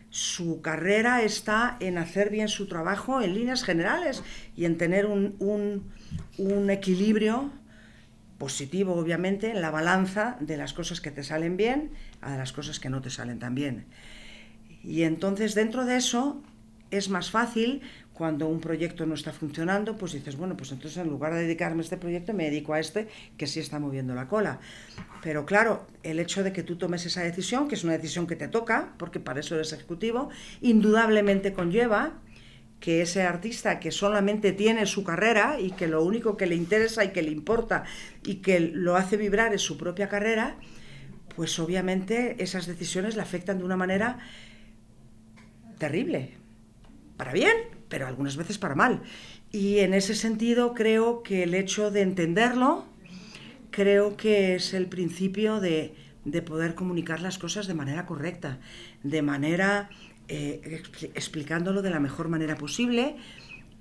su carrera está en hacer bien su trabajo en líneas generales y en tener un equilibrio positivo, obviamente, en la balanza de las cosas que te salen bien a las cosas que no te salen tan bien. Y entonces, dentro de eso, es más fácil, cuando un proyecto no está funcionando, pues dices, bueno, pues entonces en lugar de dedicarme a este proyecto, me dedico a este, que sí está moviendo la cola. Pero claro, el hecho de que tú tomes esa decisión, que es una decisión que te toca, porque para eso eres ejecutivo, indudablemente conlleva que ese artista que solamente tiene su carrera y que lo único que le interesa y que le importa y que lo hace vibrar es su propia carrera, pues obviamente esas decisiones le afectan de una manera terrible, para bien, pero algunas veces para mal. Y en ese sentido creo que el hecho de entenderlo, creo que es el principio de poder comunicar las cosas de manera correcta, de manera explicándolo de la mejor manera posible,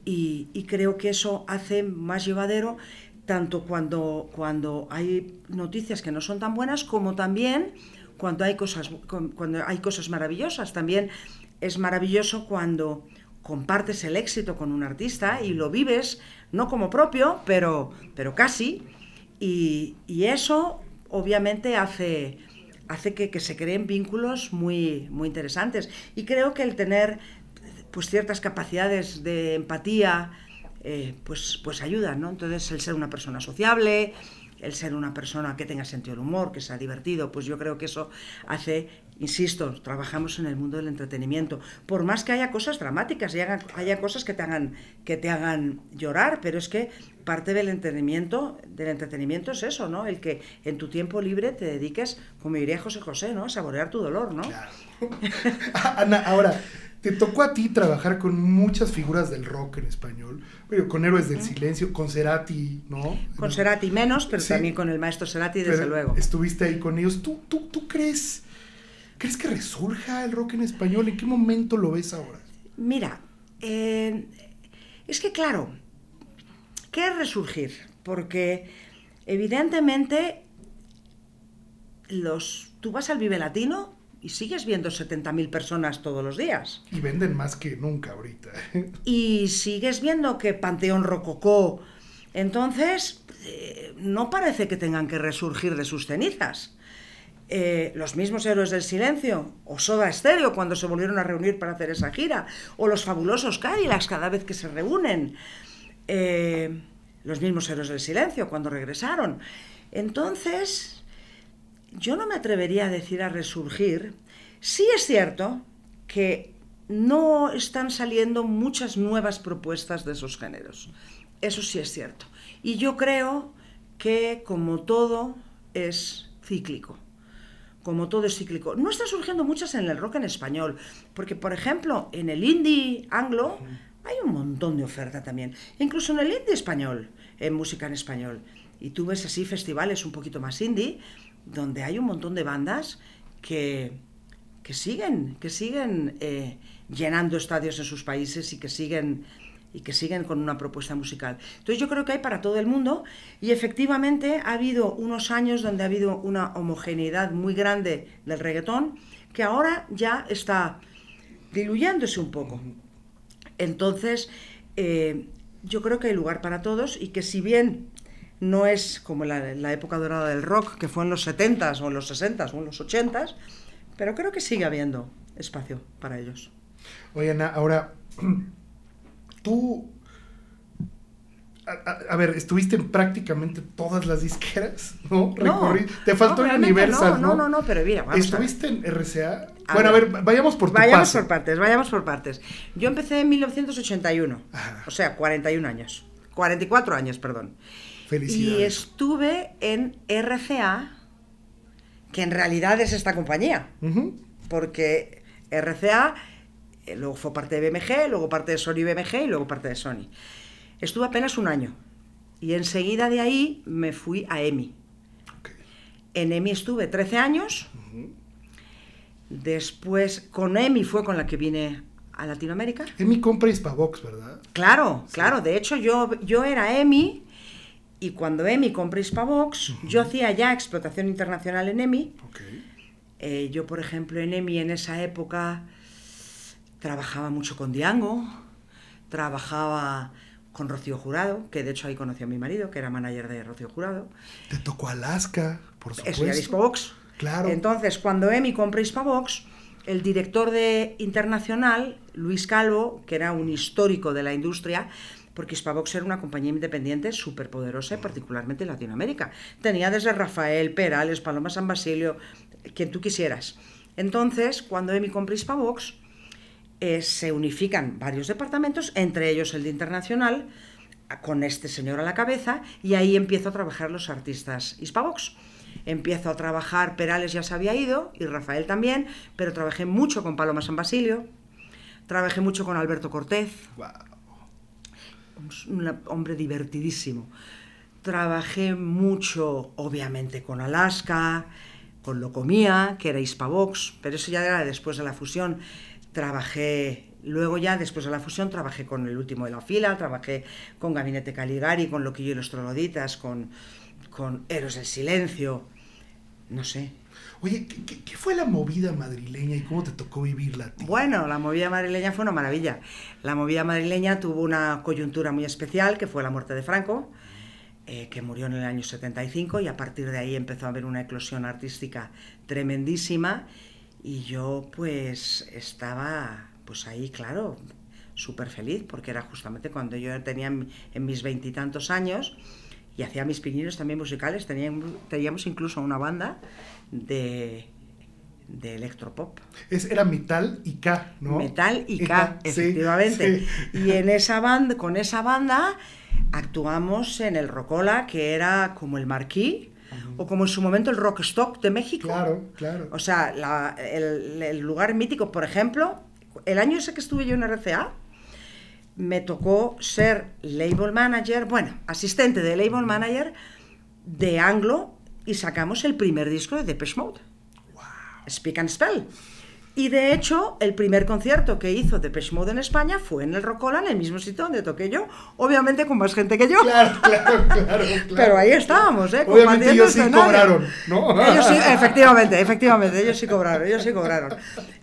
y creo que eso hace más llevadero tanto cuando hay noticias que no son tan buenas, como también cuando hay cosas maravillosas. También es maravilloso cuando compartes el éxito con un artista y lo vives, no como propio, pero casi, y eso obviamente hace que se creen vínculos muy, muy interesantes. Y creo que el tener pues ciertas capacidades de empatía pues ayuda, ¿no? Entonces, el ser una persona sociable, el ser una persona que tenga sentido del humor, que sea divertido, pues yo creo que eso hace, insisto, trabajamos en el mundo del entretenimiento. Por más que haya cosas dramáticas y haya cosas que te hagan llorar, pero es que parte del entretenimiento es eso, ¿no? El que en tu tiempo libre te dediques, como diría José José, ¿no? A saborear tu dolor, ¿no? Claro. Ana, ahora, te tocó a ti trabajar con muchas figuras del rock en español, con Héroes del Silencio, con Cerati, ¿no? Con Cerati menos, pero sí, también con el maestro Cerati, desde luego. Estuviste ahí con ellos. ¿Tú crees que resurja el rock en español? ¿En qué momento lo ves ahora? Mira, es que claro, ¿qué es resurgir? Porque evidentemente tú vas al Vive Latino y sigues viendo 70.000 personas todos los días. Y venden más que nunca ahorita. Y sigues viendo que Panteón Rococó. Entonces, no parece que tengan que resurgir de sus cenizas. Los mismos Héroes del Silencio, o Soda Stereo cuando se volvieron a reunir para hacer esa gira, o los fabulosos Cadillacs cada vez que se reúnen, los mismos Héroes del Silencio cuando regresaron. Entonces, yo no me atrevería a decir a resurgir. Sí es cierto que no están saliendo muchas nuevas propuestas de esos géneros. Eso sí es cierto. Y yo creo que, como todo, es cíclico. Como todo es cíclico. No están surgiendo muchas en el rock en español, porque, por ejemplo, en el indie anglo hay un montón de oferta también. Incluso en el indie español, en música en español. Y tú ves así festivales un poquito más indie, donde hay un montón de bandas que siguen llenando estadios en sus países y que siguen con una propuesta musical. Entonces yo creo que hay para todo el mundo, y efectivamente ha habido unos años donde ha habido una homogeneidad muy grande del reggaetón, que ahora ya está diluyéndose un poco. Entonces yo creo que hay lugar para todos, y que si bien no es como la época dorada del rock, que fue en los 70s o en los 60s o en los 80s, pero creo que sigue habiendo espacio para ellos. Oye, Ana, ahora, tú, a ver, estuviste en prácticamente todas las disqueras, ¿no? Te faltó en Universal, no, pero mira, ¿estuviste en RCA? Bueno, a ver, vayamos por Vayamos por partes. Yo empecé en 1981, o sea, 44 años, perdón. Felicidades. Y estuve en RCA, que en realidad es esta compañía, porque RCA luego fue parte de BMG, luego parte de Sony BMG y luego parte de Sony. Estuve apenas un año y enseguida de ahí me fui a EMI. Okay. En EMI estuve 13 años. Después con EMI fue con la que vine a Latinoamérica. EMI compra Hispavox, ¿verdad? Claro, sí. Claro. De hecho yo era EMI, y cuando EMI compra Hispavox, yo hacía ya explotación internacional en EMI. Okay. Yo, por ejemplo, en EMI en esa época trabajaba mucho con Diango, trabajaba con Rocío Jurado, que de hecho ahí conocí a mi marido, que era manager de Rocío Jurado. Te tocó Alaska, por supuesto. Eso ya de Hispavox. Claro. Entonces, cuando EMI compra Hispavox, el director de internacional, Luis Calvo, que era un histórico de la industria, porque Hispavox era una compañía independiente súper poderosa, particularmente en Latinoamérica. Tenía desde Rafael, Perales, Paloma San Basilio, quien tú quisieras. Entonces, cuando EMI compra Hispavox, se unifican varios departamentos, entre ellos el de internacional, con este señor a la cabeza, y ahí empiezo a trabajar los artistas Hispavox. Empiezo a trabajar, Perales ya se había ido, y Rafael también, pero trabajé mucho con Paloma San Basilio, trabajé mucho con Alberto Cortés. Wow. Un hombre divertidísimo. Trabajé mucho, obviamente, con Alaska, con Locomía, que era Hispavox, pero eso ya era después de la fusión. Luego ya después de la fusión, trabajé con El Último de la Fila, trabajé con Gabinete Caligari, con Loquillo y los Trogloditas, con Héroes del Silencio, no sé. Oye, ¿qué fue la movida madrileña y cómo te tocó vivirla a ti? Bueno, la movida madrileña fue una maravilla. La movida madrileña tuvo una coyuntura muy especial, que fue la muerte de Franco, que murió en el año 75, y a partir de ahí empezó a haber una eclosión artística tremendísima, y yo pues estaba pues ahí, claro, súper feliz, porque era justamente cuando yo tenía en mis 20 y tantos años, y hacía mis pininos también musicales. Teníamos incluso una banda de electropop. Era Metal y K, ¿no? Metal y K, efectivamente. Sí. Y con esa banda actuamos en el Rocola, que era como el Marquí, o como en su momento el Rockstock de México. Claro, claro. O sea, el lugar mítico, por ejemplo, el año ese que estuve yo en RCA, me tocó ser label manager, asistente de label manager de Anglo, y sacamos el primer disco de Depeche Mode. Wow. Speak and Spell. Y de hecho, el primer concierto que hizo Depeche Mode en España fue en el Rocola, en el mismo sitio donde toqué yo, obviamente con más gente que yo. Claro. Pero ahí estábamos, Obviamente ellos sí cobraron, ¿no? Ellos sí, efectivamente, ellos sí cobraron.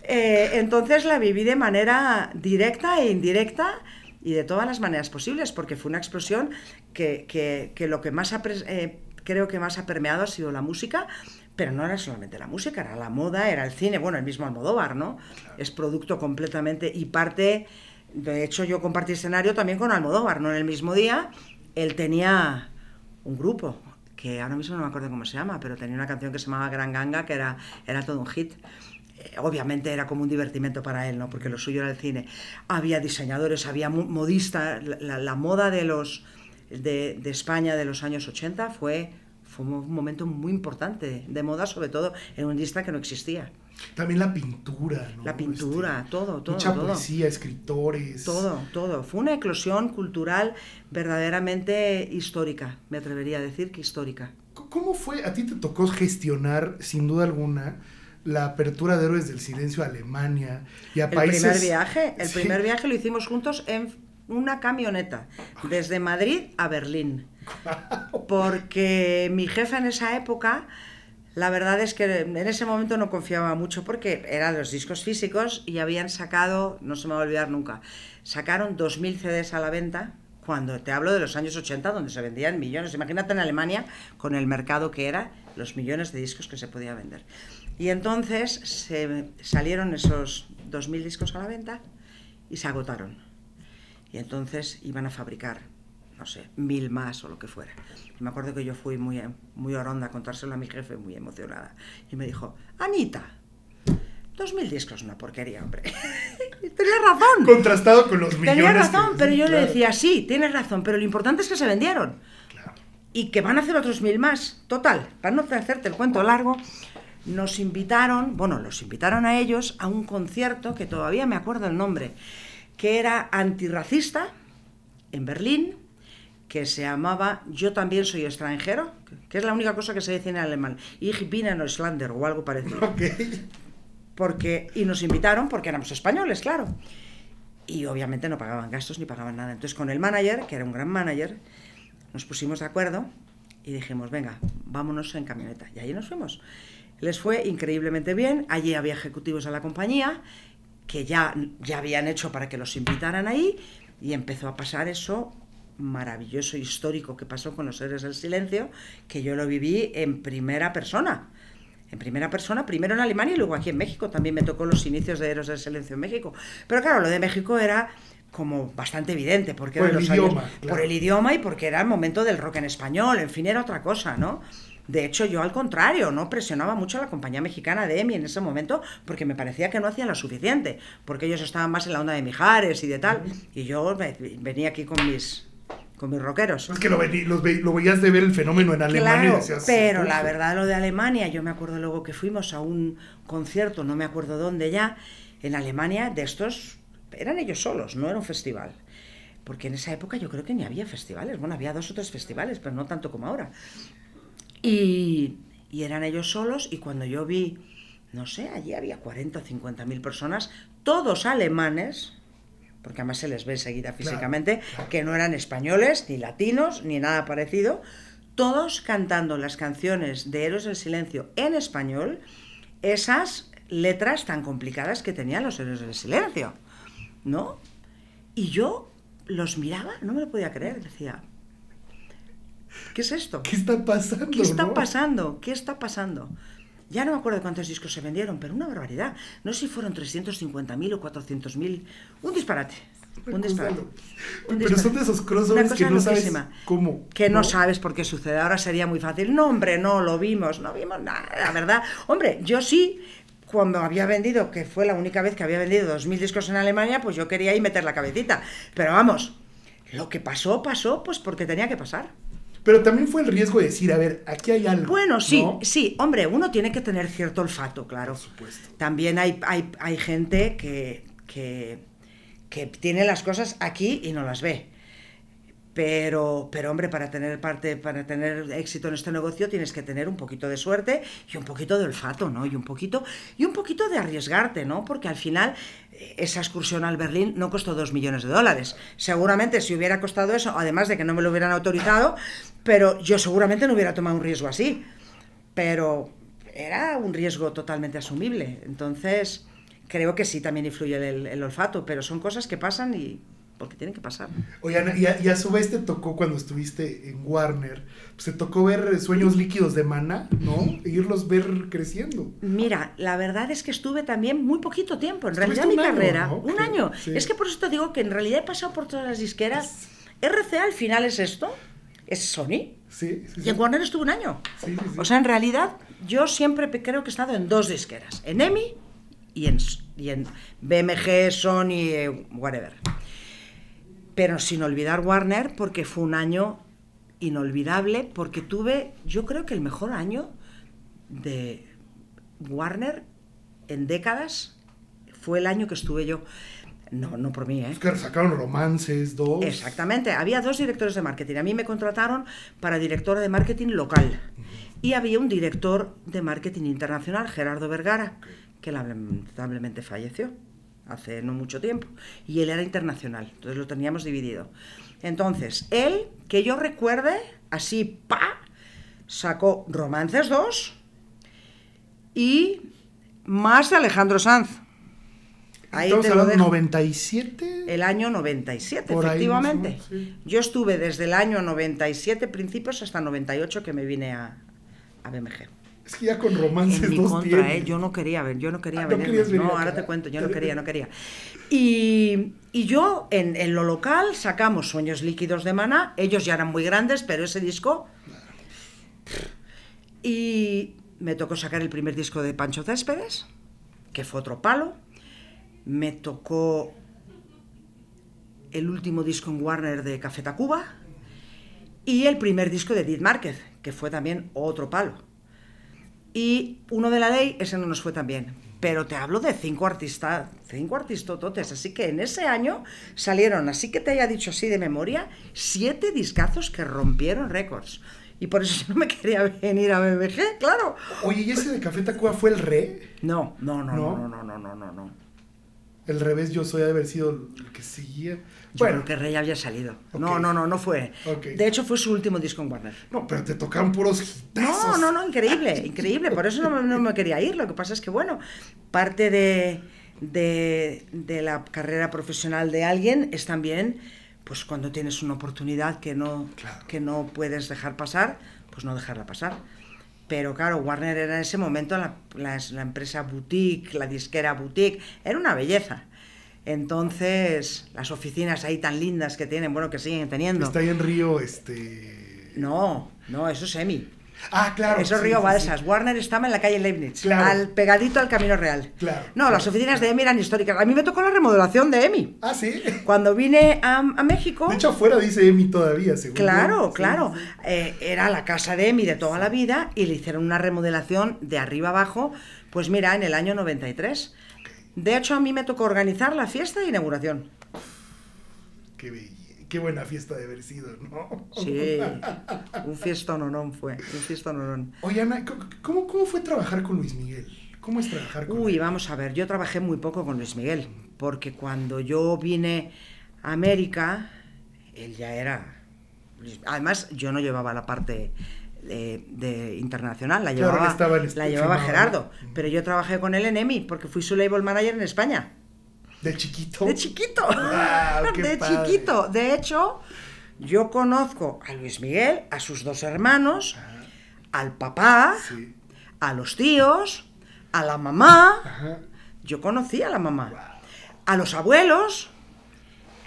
Entonces la viví de manera directa e indirecta y de todas las maneras posibles, porque fue una explosión que lo que más creo que más ha permeado ha sido la música. Pero no era solamente la música, era la moda, era el cine, bueno, el mismo Almodóvar, ¿no? Claro. Es producto completamente y parte, de hecho yo compartí escenario también con Almodóvar, ¿no? En el mismo día, él tenía un grupo, que ahora mismo no me acuerdo cómo se llama, pero tenía una canción que se llamaba Gran Ganga, que era todo un hit. Obviamente era como un divertimento para él, ¿no? Porque lo suyo era el cine. Había diseñadores, había modistas, la moda de España de los años 80 fue un momento muy importante de moda, sobre todo en un lista que no existía. También la pintura, ¿no? La pintura, todo. Mucha poesía, escritores. Todo. Fue una eclosión cultural verdaderamente histórica, me atrevería a decir que histórica. ¿Cómo fue? A ti te tocó gestionar, sin duda alguna, la apertura de Héroes del Silencio a Alemania y a países... El primer viaje lo hicimos juntos en una camioneta, desde Madrid a Berlín. Porque mi jefe en esa época, la verdad es que en ese momento no confiaba mucho porque eran los discos físicos y habían sacado, no se me va a olvidar nunca, sacaron 2000 CDs a la venta, cuando te hablo de los años 80, donde se vendían millones. Imagínate en Alemania, con el mercado que era, los millones de discos que se podía vender. Y entonces salieron esos 2000 discos a la venta y se agotaron. Y entonces iban a fabricar, no sé, 1000 más o lo que fuera. Y me acuerdo que yo fui muy oronda a contárselo a mi jefe, muy emocionada. Y me dijo, Anita, 2000 discos, una porquería, hombre. Tenías razón. Contrastado con los millones. Tenías razón, pero yo le decía, sí, tienes razón, pero lo importante es que se vendieron. Claro. Y que van a hacer otros 1000 más. Total, para no hacerte el cuento largo, los invitaron a ellos a un concierto, que todavía me acuerdo el nombre, que era antirracista, en Berlín, que se llamaba Yo también soy extranjero, que es la única cosa que se dice en alemán, Ich bin ein Ausländer o algo parecido. Okay. Y nos invitaron porque éramos españoles, claro. Y obviamente no pagaban gastos ni pagaban nada. Entonces con el manager, que era un gran manager, nos pusimos de acuerdo y dijimos, venga, vámonos en camioneta. Y allí nos fuimos. Les fue increíblemente bien. Allí había ejecutivos de la compañía que ya habían hecho para que los invitaran ahí, y empezó a pasar eso maravilloso, histórico, que pasó con los Héroes del Silencio, que yo lo viví en primera persona, primero en Alemania y luego aquí en México. También me tocó los inicios de Héroes del Silencio en México. Pero claro, lo de México era como bastante evidente, porque por eran el los idioma, años, claro. por el idioma y porque era el momento del rock en español, en fin, era otra cosa, ¿no? De hecho, yo al contrario, no presionaba mucho a la compañía mexicana de EMI en ese momento porque me parecía que no hacían lo suficiente, porque ellos estaban más en la onda de Mijares y de tal, y yo venía aquí con mis rockeros. Es que lo veías de ver el fenómeno en Alemania. Claro, y decías, pero la verdad, lo de Alemania, yo me acuerdo luego que fuimos a un concierto, no me acuerdo dónde ya, en Alemania, de estos, eran ellos solos, no era un festival. Porque en esa época yo creo que ni había festivales, bueno, había 2 o 3 festivales, pero no tanto como ahora. Y eran ellos solos, y cuando yo vi, no sé, allí había 40 o 50.000 personas, todos alemanes, porque además se les ve enseguida físicamente, claro. Que no eran españoles, ni latinos, ni nada parecido, todos cantando las canciones de Héroes del Silencio en español, esas letras tan complicadas que tenían los Héroes del Silencio, ¿no? Y yo los miraba, no me lo podía creer, decía, ¿qué es esto? ¿Qué está pasando? ¿Qué está pasando? ¿Qué está pasando? Ya no me acuerdo cuántos discos se vendieron, pero una barbaridad. No sé si fueron 350.000 o 400.000. Un disparate. Pero son de esos crossovers que no sabes cómo. Que no sabes por qué sucede. Ahora sería muy fácil. No, hombre, no vimos nada, la verdad. Hombre, yo sí, cuando había vendido, que fue la única vez que había vendido 2.000 discos en Alemania, pues yo quería ahí meter la cabecita. Pero vamos, lo que pasó, pues porque tenía que pasar. Pero también fue el riesgo de decir, a ver, aquí hay algo. Bueno, sí, ¿no? Sí, hombre, uno tiene que tener cierto olfato, claro. Por supuesto. También hay gente que tiene las cosas aquí y no las ve. Pero hombre, para tener éxito en este negocio tienes que tener un poquito de suerte y un poquito de olfato, ¿no? Y un poquito de arriesgarte, ¿no? Porque al final esa excursión al Berlín no costó 2 millones de dólares. Seguramente si hubiera costado eso, además de que no me lo hubieran autorizado, pero yo seguramente no hubiera tomado un riesgo así. Pero era un riesgo totalmente asumible. Entonces, creo que sí, también influye el olfato, pero son cosas que pasan y porque tienen que pasar. Oye, Ana, y a su vez te tocó cuando estuviste en Warner, pues te tocó ver Sueños Líquidos de Maná, ¿no? E irlos ver creciendo. Mira, la verdad es que estuve también muy poquito tiempo, en realidad Estuviste mi un año, carrera, ¿no? un año. Sí. Es que por eso te digo que en realidad he pasado por todas las disqueras. RCA al final es esto, es Sony. Sí, sí, Y sí. en Warner estuve un año. Sí, sí, sí. O sea, en realidad, yo siempre creo que he estado en 2 disqueras, en EMI y en BMG, Sony, whatever. Pero sin olvidar Warner, porque fue un año inolvidable, porque tuve, yo creo que el mejor año de Warner en décadas fue el año que estuve yo. No por mí, ¿eh? Es que sacaron Romances 2. Exactamente, había 2 directores de marketing. A mí me contrataron para directora de marketing local. Y había un director de marketing internacional, Gerardo Vergara, que lamentablemente falleció hace no mucho tiempo. Y él era internacional, entonces lo teníamos dividido. Entonces, él, que yo recuerde, así, sacó Romances 2 y más de Alejandro Sanz. Ahí Estamos te lo hablando dejo. 97. El año 97, Por ahí efectivamente. más o menos, sí. Yo estuve desde el año 97, principios, hasta 98 que me vine a BMG. Es que ya con Romances En mi 2 contra, tienes. yo no quería ¿no venirme. querías venir No, acá? ahora te cuento, yo no quería. Y yo, en lo local, sacamos Sueños Líquidos de Maná. Ellos ya eran muy grandes, pero ese disco... Y me tocó sacar el primer disco de Pancho Céspedes, que fue otro palo. Me tocó el último disco en Warner de Café Tacuba y el primer disco de Edith Márquez, que fue también otro palo. Y Uno de la Ley, ese no nos fue tan bien. Pero te hablo de 5 artistototes. Así que en ese año salieron, así que te haya dicho así de memoria, 7 discazos que rompieron récords. Y por eso yo no me quería venir a BMG, claro. Oye, ¿y ese de Café Tacuba fue el re? No. El revés, yo soy de haber sido el que seguía. Yo creo que Rey había salido. Ok. No fue. Ok. De hecho, fue su último disco en Warner. No, pero te tocaban puros hitazos. No, increíble. Por eso no me quería ir. Lo que pasa es que, bueno, parte de la carrera profesional de alguien es también, pues cuando tienes una oportunidad que no puedes dejar pasar, pues no dejarla pasar. Pero claro, Warner era en ese momento la empresa boutique, la disquera boutique, era una belleza. Entonces, las oficinas ahí tan lindas que tienen, bueno, que siguen teniendo. Está ahí en Río, No, eso es EMI. Ah, claro. Eso es sí, Río sí, Balsas. sí. Warner estaba en la calle Leibniz, Claro. pegadito al Camino Real. Claro, No, las claro, oficinas claro. de EMI eran históricas. A mí me tocó la remodelación de EMI. Ah, sí. Cuando vine a México... De hecho, afuera dice Emi todavía, según Claro, yo. claro. Sí, sí. Era la casa de EMI de toda la vida y le hicieron una remodelación de arriba abajo, pues mira, en el año 93. De hecho, a mí me tocó organizar la fiesta de inauguración. Qué buena fiesta de haber sido, ¿no? Sí, un fiestononón fue, un fiestononón. Oye, Ana, ¿cómo fue trabajar con Luis Miguel? ¿Cómo es trabajar con él? Vamos a ver, yo trabajé muy poco con Luis Miguel, porque cuando yo vine a América, él ya era... Además, yo no llevaba la parte de internacional, la Claro, él estaba en la llevaba firmado, Gerardo, ¿no? pero yo trabajé con él en EMI, porque fui su label manager en España. ¿De chiquito? De chiquito, Wow, qué de padre. chiquito. De hecho, yo conozco a Luis Miguel, a sus 2 hermanos, al papá, Sí. a los tíos, a la mamá. Ajá. Yo conocí a la mamá, a los abuelos,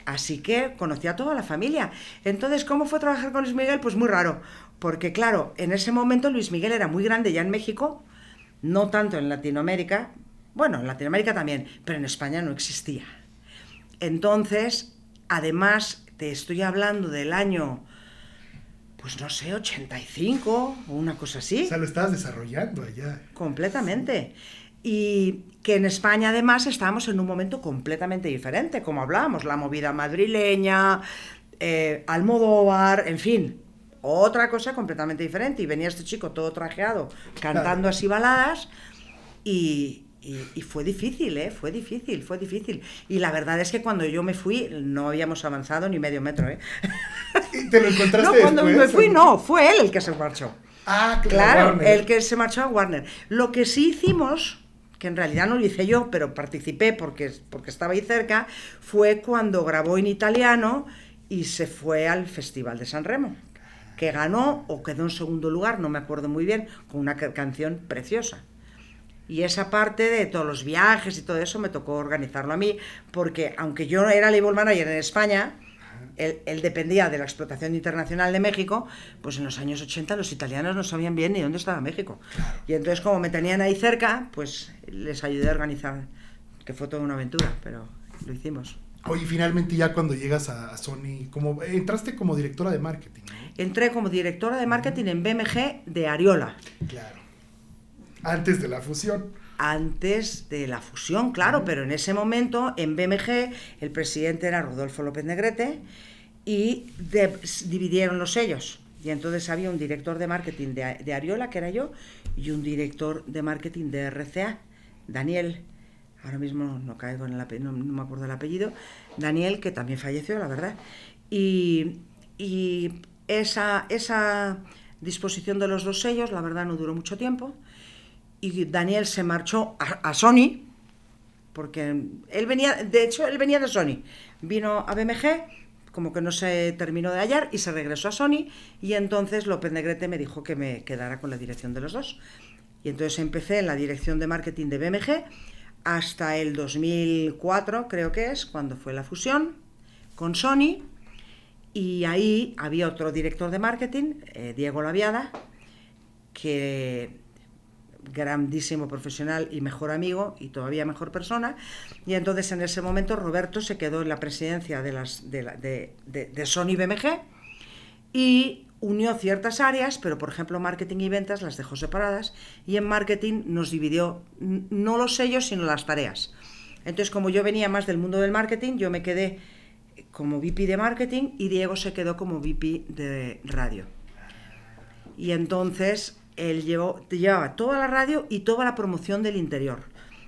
así que conocí a toda la familia. Entonces, ¿cómo fue trabajar con Luis Miguel? Pues muy raro, porque claro, en ese momento Luis Miguel era muy grande ya en México, no tanto en Latinoamérica, bueno, en Latinoamérica también, pero en España no existía. Entonces, además, te estoy hablando del año, pues no sé, 85 o una cosa así. O sea, lo estabas desarrollando allá. Completamente. Y que en España además estábamos en un momento completamente diferente, como hablábamos, la movida madrileña, Almodóvar, en fin, otra cosa completamente diferente. Y venía este chico todo trajeado, cantando así baladas, y fue difícil, fue difícil. Y la verdad es que cuando yo me fui, no habíamos avanzado ni medio metro, ¿Y te lo encontraste No, cuando después, me fui, no, fue él el que se marchó. Ah, Claro, Warner. el que se marchó a Warner. Lo que sí hicimos, que en realidad no lo hice yo, pero participé porque estaba ahí cerca, fue cuando grabó en italiano y se fue al Festival de San Remo, que ganó o quedó en segundo lugar, no me acuerdo muy bien, con una canción preciosa. Y esa parte de todos los viajes y todo eso me tocó organizarlo a mí, porque aunque yo era label manager en España, él dependía de la explotación internacional de México, pues en los años 80 los italianos no sabían bien ni dónde estaba México. Y entonces como me tenían ahí cerca, pues les ayudé a organizar, que fue toda una aventura, pero lo hicimos. Oye, finalmente ya cuando llegas a Sony, entraste como directora de marketing, ¿no? Entré como directora de marketing en BMG de Ariola. Claro. Antes de la fusión. Antes de la fusión, claro, pero en ese momento en BMG el presidente era Rodolfo López Negrete y dividieron los sellos. Y entonces había un director de marketing de Ariola, que era yo, y un director de marketing de RCA, Daniel. Ahora mismo no caigo en no me acuerdo el apellido. Daniel, que también falleció, la verdad. Y esa disposición de los dos sellos, la verdad, no duró mucho tiempo. Y Daniel se marchó a Sony, porque él venía de Sony, vino a BMG, como que no se terminó de hallar, y se regresó a Sony, y entonces López Negrete me dijo que me quedara con la dirección de los dos. Y entonces empecé en la dirección de marketing de BMG hasta el 2004, creo que es, cuando fue la fusión con Sony, y ahí había otro director de marketing, Diego Laviada, que grandísimo profesional y mejor amigo y todavía mejor persona, y entonces en ese momento Roberto se quedó en la presidencia de Sony BMG y unió ciertas áreas, pero por ejemplo marketing y ventas las dejó separadas, y en marketing nos dividió no los sellos sino las tareas. Entonces, como yo venía más del mundo del marketing, yo me quedé como VP de marketing y Diego se quedó como VP de radio. Y entonces él llevaba toda la radio y toda la promoción del interior.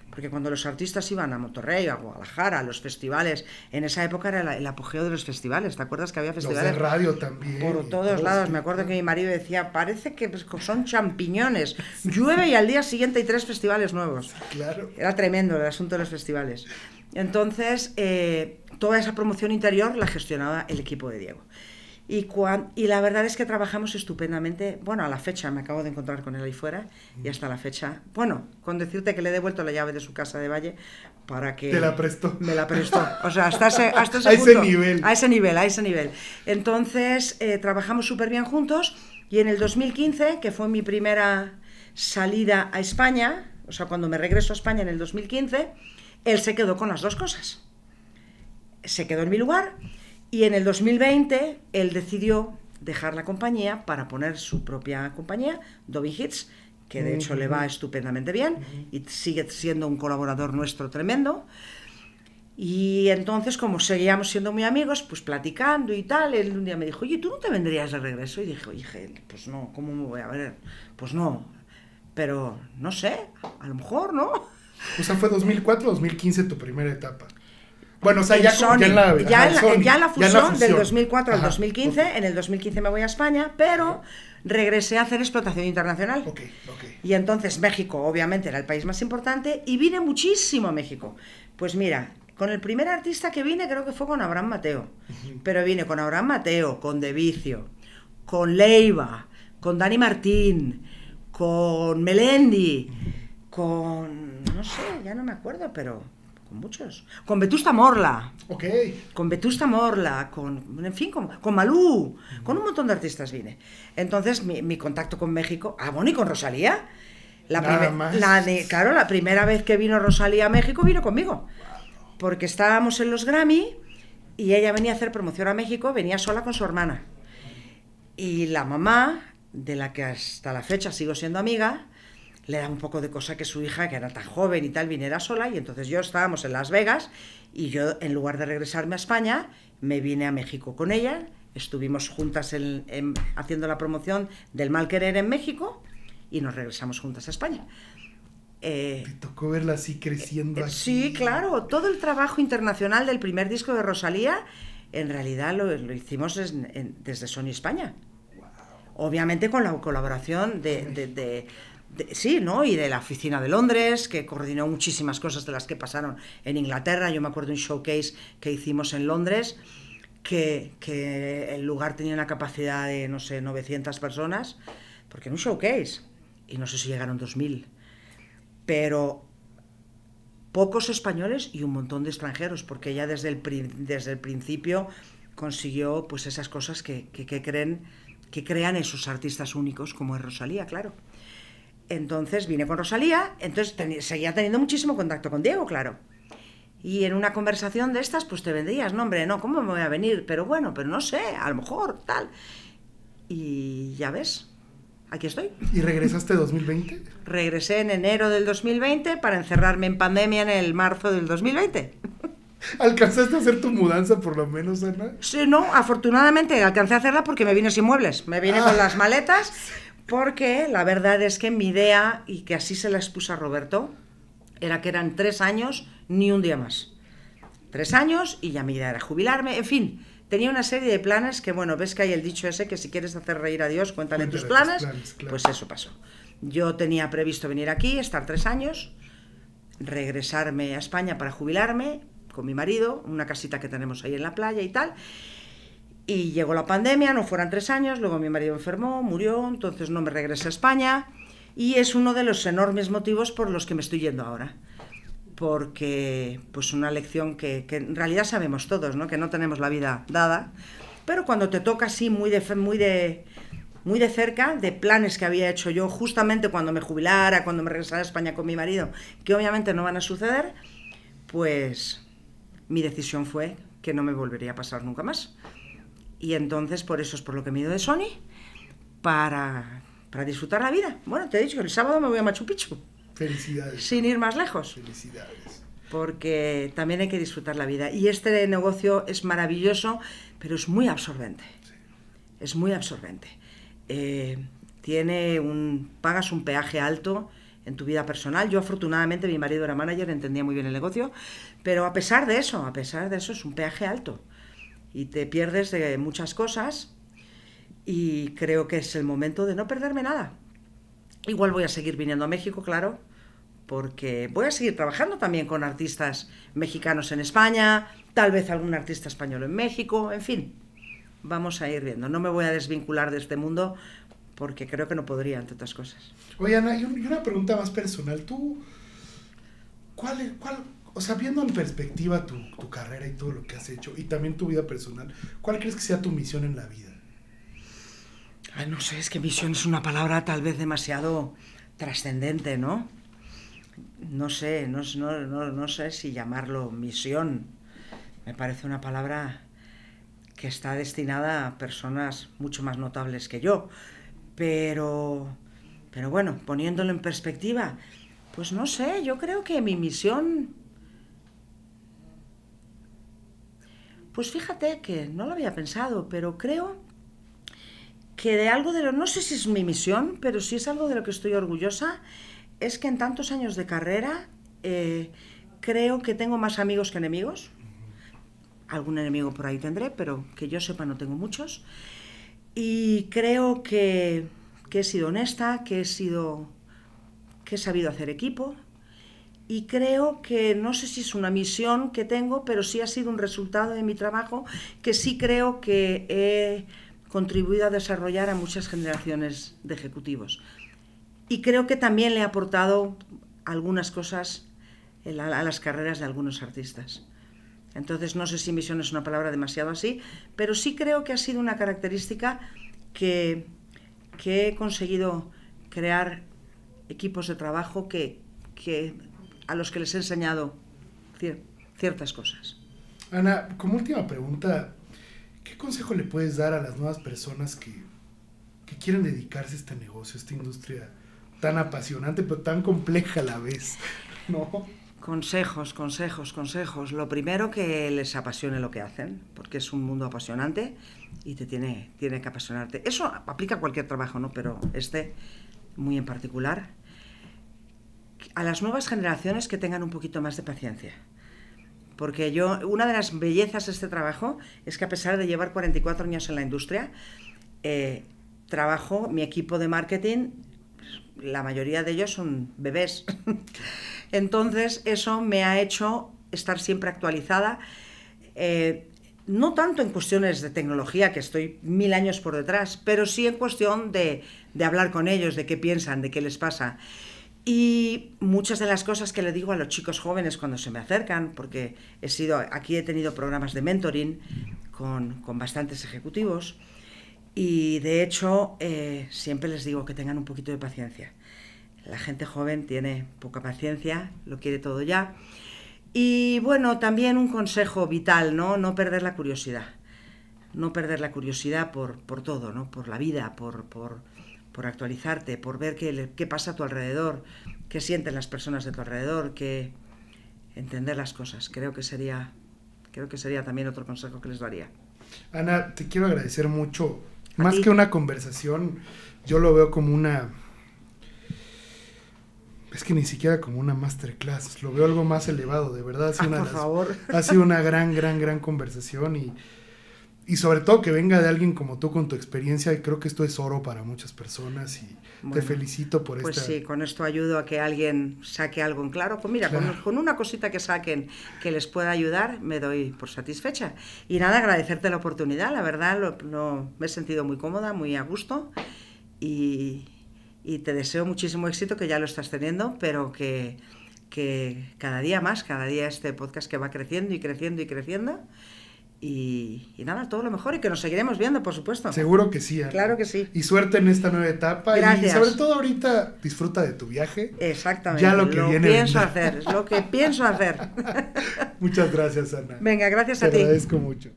Porque cuando los artistas iban a Monterrey, a Guadalajara, a los festivales, en esa época era el apogeo de los festivales. ¿Te acuerdas que había festivales? Los de radio también. Por todos lados. Me acuerdo que mi marido decía, parece que son champiñones. Llueve y al día siguiente hay 3 festivales nuevos. Claro. Era tremendo el asunto de los festivales. Entonces, toda esa promoción interior la gestionaba el equipo de Diego. Y la verdad es que trabajamos estupendamente. Bueno, a la fecha me acabo de encontrar con él ahí fuera, y hasta la fecha, bueno, con decirte que le he devuelto la llave de su casa de Valle para que... ¿Te la prestó? Me la prestó. O sea, hasta ese a punto. A ese nivel. Entonces, trabajamos súper bien juntos, y en el 2015, que fue mi primera salida a España, o sea, cuando me regreso a España en el 2015, él se quedó con las dos cosas. Se quedó en mi lugar. Y en el 2020 él decidió dejar la compañía para poner su propia compañía, Dobby Hits, que de hecho le va estupendamente bien y sigue siendo un colaborador nuestro tremendo. Y entonces, como seguíamos siendo muy amigos, pues platicando y tal, él un día me dijo, oye, ¿tú no te vendrías de regreso? Y dije, pues no, ¿cómo me voy a ver? Pues no, pero no sé, a lo mejor, ¿no? O sea, fue 2004, 2015 tu primera etapa. Bueno, o sea, ya en la fusión del 2004 al Ajá, 2015, okay. En el 2015 me voy a España, pero regresé a hacer explotación internacional. Okay. Y entonces México, obviamente, era el país más importante, y vine muchísimo a México. Pues mira, con el primer artista que vine creo que fue con Abraham Mateo, pero vine con Abraham Mateo, con De Vicio, con Leiva, con Dani Martín, con Melendi, con... no sé, ya no me acuerdo, pero... con muchos. Con Vetusta Morla. Ok. Con Vetusta Morla, en fin, con Malú, con un montón de artistas vine. Entonces, mi contacto con México... Ah, bueno, y con Rosalía. Claro, la primera vez que vino Rosalía a México, vino conmigo. Porque estábamos en los Grammy y ella venía a hacer promoción a México, venía sola con su hermana. Y la mamá, de la que hasta la fecha sigo siendo amiga, le da un poco de cosa que su hija, que era tan joven y tal, viniera sola, y entonces yo estábamos en Las Vegas, y yo, en lugar de regresarme a España, me vine a México con ella, estuvimos juntas haciendo la promoción del Mal Querer en México, y nos regresamos juntas a España. Te tocó verla así creciendo aquí. Sí, claro, todo el trabajo internacional del primer disco de Rosalía, en realidad lo hicimos desde Sony España. Wow. Obviamente con la colaboración sí, ¿no? Y de la oficina de Londres, que coordinó muchísimas cosas de las que pasaron en Inglaterra. Yo me acuerdo de un showcase que hicimos en Londres, que el lugar tenía una capacidad de, no sé, 900 personas, porque era un showcase, y no sé si llegaron 2000. Pero pocos españoles y un montón de extranjeros, porque ella desde el principio consiguió pues esas cosas que crean esos artistas únicos, como es Rosalía, claro. Entonces vine con Rosalía, entonces seguía teniendo muchísimo contacto con Diego, claro. Y en una conversación de estas, pues te vendrías, no, hombre, no, ¿cómo me voy a venir? Pero bueno, pero no sé, a lo mejor, tal. Y ya ves, aquí estoy. ¿Y regresaste 2020? Regresé en enero del 2020 para encerrarme en pandemia en el marzo del 2020. ¿Alcanzaste a hacer tu mudanza por lo menos, Ana? Sí, no, afortunadamente alcancé a hacerla porque me vine sin muebles. Me vine con las maletas porque la verdad es que mi idea, y que así se la expuse a Roberto, era que eran 3 años, ni un día más. 3 años y ya mi idea era jubilarme, en fin. Tenía una serie de planes que, bueno, ves que hay el dicho ese que si quieres hacer reír a Dios, cuéntale tus planes, claro. Pues eso pasó. Yo tenía previsto venir aquí, estar 3 años, regresarme a España para jubilarme con mi marido, una casita que tenemos ahí en la playa y tal. Y llegó la pandemia, no fueron 3 años, luego mi marido enfermó, murió, entonces no me regresé a España. Y es uno de los enormes motivos por los que me estoy yendo ahora. Porque, pues una lección que en realidad sabemos todos, ¿no? Que no tenemos la vida dada, pero cuando te toca así muy de cerca, de planes que había hecho yo justamente cuando me jubilara, cuando me regresara a España con mi marido, que obviamente no van a suceder, pues mi decisión fue que no me volvería a pasar nunca más. Y entonces por eso es por lo que me he ido de Sony, para disfrutar la vida. Bueno, te he dicho que el sábado me voy a Machu Picchu. Felicidades. Sin ir más lejos. Felicidades. Porque también hay que disfrutar la vida. Y este negocio es maravilloso, pero es muy absorbente. Sí. Es muy absorbente. Pagas un peaje alto en tu vida personal. Yo afortunadamente, mi marido era manager, entendía muy bien el negocio, pero a pesar de eso es un peaje alto. Y te pierdes de muchas cosas y creo que es el momento de no perderme nada. Igual voy a seguir viniendo a México, claro, porque voy a seguir trabajando también con artistas mexicanos en España, tal vez algún artista español en México, en fin, vamos a ir viendo. No me voy a desvincular de este mundo porque creo que no podría, entre otras cosas. Oye, Ana, y una pregunta más personal. ¿Tú, o sea, viendo en perspectiva tu carrera y todo lo que has hecho, y también tu vida personal, ¿cuál crees que sea tu misión en la vida? Ay, no sé, es que misión es una palabra tal vez demasiado trascendente, ¿no? No sé si llamarlo misión. Me parece una palabra que está destinada a personas mucho más notables que yo. Pero bueno, poniéndolo en perspectiva, pues no sé, yo creo que mi misión... Pues fíjate que no lo había pensado, pero creo que de algo de lo... No sé si es mi misión, pero sí es algo de lo que estoy orgullosa, es que en tantos años de carrera creo que tengo más amigos que enemigos. Algún enemigo por ahí tendré, pero que yo sepa no tengo muchos. Y creo que he sido honesta, que he sabido hacer equipo. Y creo que, no sé si es una misión que tengo, pero sí ha sido un resultado de mi trabajo, que sí creo que he contribuido a desarrollar a muchas generaciones de ejecutivos. Y creo que también le he aportado algunas cosas a las carreras de algunos artistas. Entonces, no sé si misión es una palabra demasiado así, pero sí creo que ha sido una característica que he conseguido crear equipos de trabajo a los que les he enseñado ciertas cosas. Ana, como última pregunta, ¿qué consejo le puedes dar a las nuevas personas que quieren dedicarse a este negocio, a esta industria tan apasionante, pero tan compleja a la vez, ¿no? Consejos. Lo primero, que les apasione lo que hacen, porque es un mundo apasionante y te tiene que apasionarte. Eso aplica a cualquier trabajo, ¿no? Pero muy en particular. A las nuevas generaciones, que tengan un poquito más de paciencia. Porque una de las bellezas de este trabajo es que, a pesar de llevar 44 años en la industria, mi equipo de marketing, la mayoría de ellos son bebés. Entonces, eso me ha hecho estar siempre actualizada, no tanto en cuestiones de tecnología, que estoy 1000 años por detrás, pero sí en cuestión de hablar con ellos, de qué piensan, de qué les pasa. Y muchas de las cosas que le digo a los chicos jóvenes cuando se me acercan, porque aquí he tenido programas de mentoring con bastantes ejecutivos, y de hecho siempre les digo que tengan un poquito de paciencia. La gente joven tiene poca paciencia, lo quiere todo ya. Y bueno, también un consejo vital, no perder la curiosidad. No perder la curiosidad por todo, ¿no? Por la vida, por actualizarte, por ver qué pasa a tu alrededor, qué sienten las personas de tu alrededor, entender las cosas. Creo que sería también otro consejo que les daría. Ana, te quiero agradecer mucho. Más que una conversación, yo lo veo como es que ni siquiera como una masterclass, lo veo algo más elevado, de verdad. Ha sido una gran conversación y sobre todo que venga de alguien como tú con tu experiencia, y creo que esto es oro para muchas personas, y te felicito por Pues sí, con esto ayudo a que alguien saque algo en claro. Pues mira, claro. Con una cosita que saquen que les pueda ayudar, me doy por satisfecha. Y nada, agradecerte la oportunidad, la verdad, me he sentido muy cómoda, muy a gusto, y te deseo muchísimo éxito, que ya lo estás teniendo, pero que cada día más, cada día este podcast que va creciendo y creciendo y creciendo. Y nada, todo lo mejor, y que nos seguiremos viendo, por supuesto. Seguro que sí, Ana. Claro que sí. Y suerte en esta nueva etapa. Gracias. Y sobre todo ahorita disfruta de tu viaje. Exactamente. Ya lo que viene. Es lo que pienso hacer. Muchas gracias, Ana. Venga, gracias a ti. Te agradezco mucho.